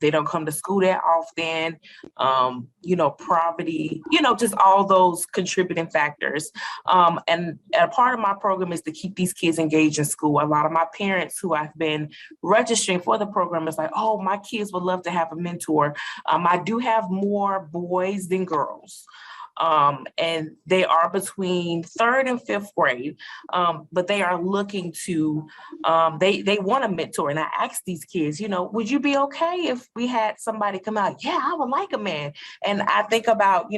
they don't come to school that often, poverty, just all those contributing factors. And a part of my program is to keep these kids engaged in school. A lot of my parents who I've been registering for the program is like, oh, my kids would love to have a mentor. I do have more boys than girls. And they are between 3rd and 5th grade, but they are looking to, they want a mentor. And I asked these kids, would you be okay if we had somebody come out? Yeah, I would like a man. And I think about,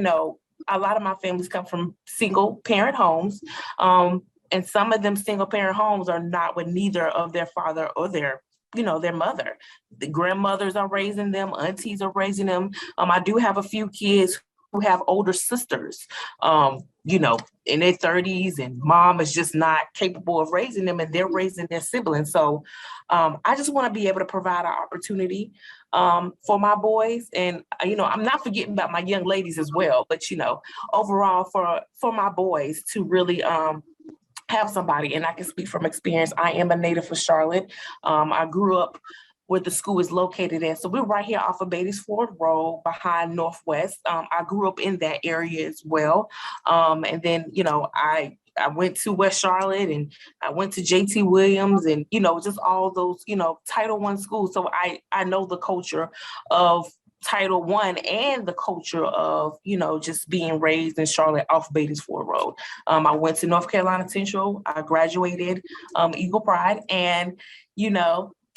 a lot of my families come from single parent homes. And some of them single parent homes are not with neither of their father or their mother. The grandmothers are raising them, aunties are raising them. I do have a few kids who have older sisters, in their 30s, and mom is just not capable of raising them, and they're raising their siblings. So I just want to be able to provide an opportunity for my boys. And, I'm not forgetting about my young ladies as well, but, overall for my boys to really have somebody. And I can speak from experience. I am a native of Charlotte. I grew up where the school is located at. So we're right here off of Beatty's Ford Road behind Northwest. I grew up in that area as well. And then, I went to West Charlotte, and I went to JT Williams, and, just all those, Title I schools. So I know the culture of Title I and the culture of, just being raised in Charlotte off Beatty's Ford Road. I went to North Carolina Central. I graduated Eagle Pride, and,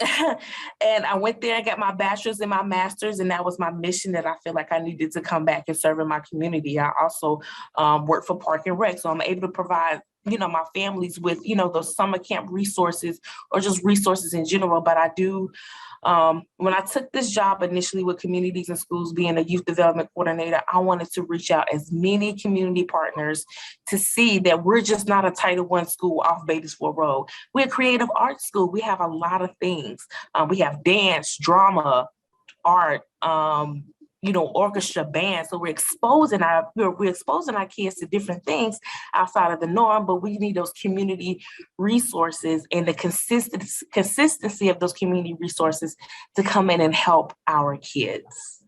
and I went there and got my bachelor's and my master's, and that was my mission, that I feel like I needed to come back and serve in my community. I also work for Park and Rec, so I'm able to provide my families with, those summer camp resources, or just resources in general. But I do, when I took this job initially with Communities in Schools, being a youth development coordinator, I wanted to reach out as many community partners to see that we're just not a Title I school off Beatty's Ford Road. We're a creative arts school. We have a lot of things. We have dance, drama, art, orchestra, band. So we're exposing our kids to different things outside of the norm, but we need those community resources and the consistency of those community resources to come in and help our kids.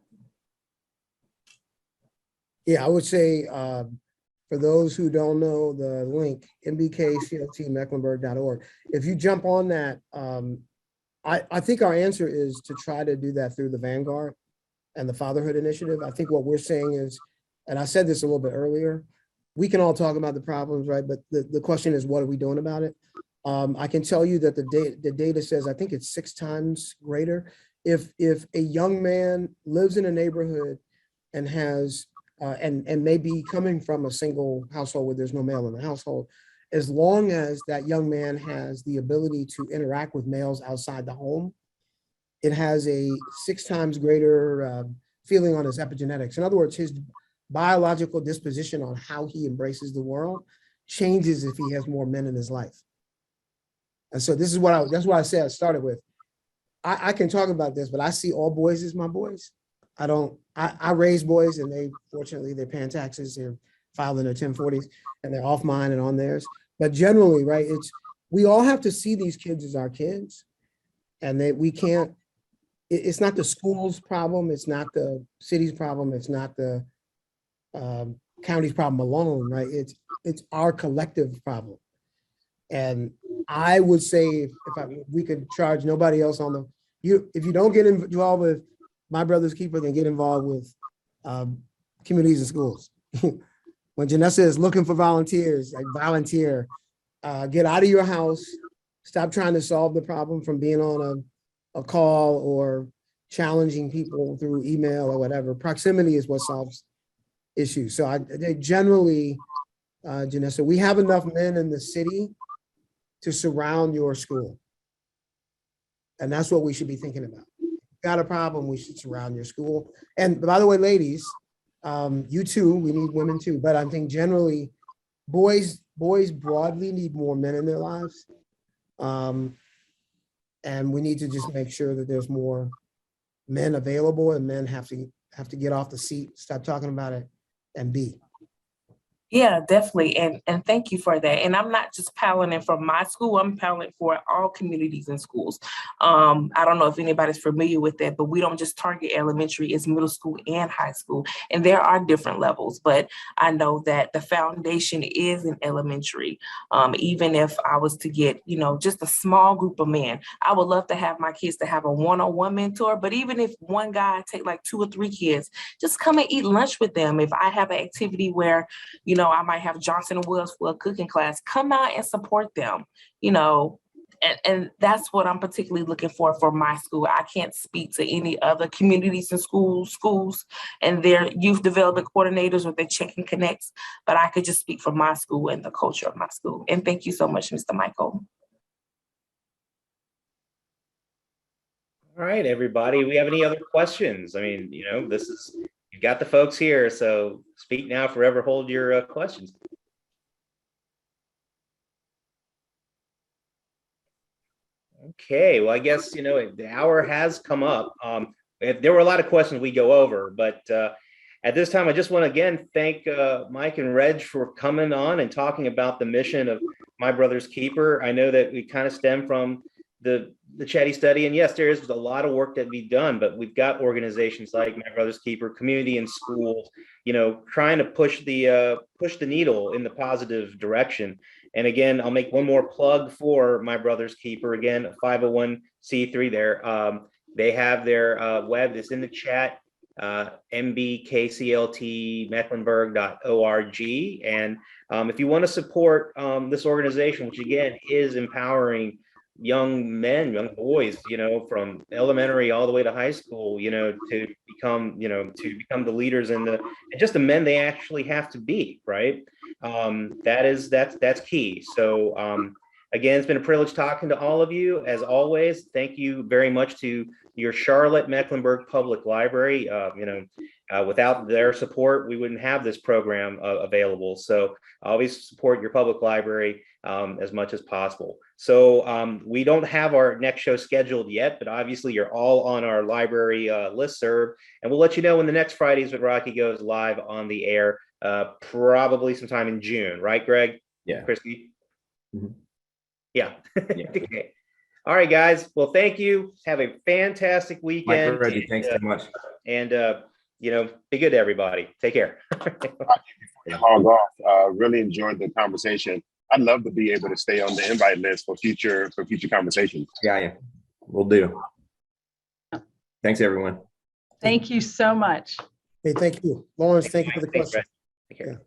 Yeah, I would say, for those who don't know the link, mbkcltmecklenburg.org, if you jump on that, I think our answer is to try to do that through the Vanguard and the Fatherhood Initiative. I think what we're saying is, and I said this a little bit earlier, we can all talk about the problems, right? But the question is, what are we doing about it? I can tell you that the data says, I think it's 6 times greater. If a young man lives in a neighborhood and has, and may be coming from a single household where there's no male in the household, as long as that young man has the ability to interact with males outside the home, it has a 6 times greater feeling on his epigenetics. In other words, his biological disposition on how he embraces the world changes if he has more men in his life. And so this is that's what I said I started with. I can talk about this, but I see all boys as my boys. I raise boys, and fortunately, they're paying taxes, they're filing their 1040s, and they're off mine and on theirs. But generally, right, we all have to see these kids as our kids, and we can't, it's not the school's problem, it's not the city's problem, it's not the county's problem alone, right? It's our collective problem. And I would say, if we could charge nobody else on if you don't get involved with My Brother's Keeper, then get involved with Communities in Schools. when Janessa is looking for volunteers, like volunteer, get out of your house, stop trying to solve the problem from being on a call or challenging people through email or whatever. Proximity is what solves issues. So they generally, Janessa, we have enough men in the city to surround your school. And that's what we should be thinking about. Got a problem, we should surround your school. And by the way, ladies, you too, we need women too, but I think generally boys broadly need more men in their lives. And we need to just make sure that there's more men available, and men have to get off the seat, stop talking about it, and be. Yeah, definitely. And thank you for that. And I'm not just paddling for my school, I'm paddling for all communities and schools. I don't know if anybody's familiar with that, but we don't just target elementary, it's middle school and high school. And there are different levels, but I know that the foundation is in elementary. Even if I was to get, just a small group of men, I would love to have my kids to have a one-on-one mentor, but even if one guy take like 2 or 3 kids, just come and eat lunch with them. If I have an activity where, I might have Johnson & Wells for a cooking class, come out and support them, and that's what I'm particularly looking for my school. I can't speak to any other communities and schools and their youth development coordinators or their check-in connects, but I could just speak for my school and the culture of my school. And thank you so much, Mr. Michael. All right, everybody, we have any other questions? I mean, you've got the folks here, so speak now, forever hold your questions. Okay, well, I guess, the hour has come up. There were a lot of questions we go over, but at this time, I just want to again thank Mike and Reg for coming on and talking about the mission of My Brother's Keeper. I know that we kind of stem from the Chetty study, and yes, there is a lot of work that we've done, but we've got organizations like My Brother's Keeper, community and schools, trying to push the needle in the positive direction. And again, I'll make one more plug for My Brother's Keeper. Again, 501c3 there. They have their web that's in the chat, mbkcltmecklenburg.org. And if you want to support this organization, which again is empowering young men, young boys, from elementary all the way to high school, to become the leaders and just the men they actually have to be, right? That's key. So again, it's been a privilege talking to all of you. As always, thank you very much to your Charlotte Mecklenburg Public Library. Without their support, we wouldn't have this program available. So always support your public library as much as possible. So we don't have our next show scheduled yet, but obviously you're all on our library listserv, and we'll let you know when the next Fridays with Rocky goes live on the air, probably sometime in June, right, Greg? Yeah. Christy? Mhm. Yeah. Yeah. Okay. All right, guys. Well, thank you. Have a fantastic weekend. Michael, Reggie, thanks so much. And be good to everybody. Take care. Log off. Really enjoyed the conversation. I'd love to be able to stay on the invite list for future conversations. Yeah, we'll do. Thanks, everyone. Thank you so much. Hey, thank you. Lawrence, thank you for the question. Take care. Yeah.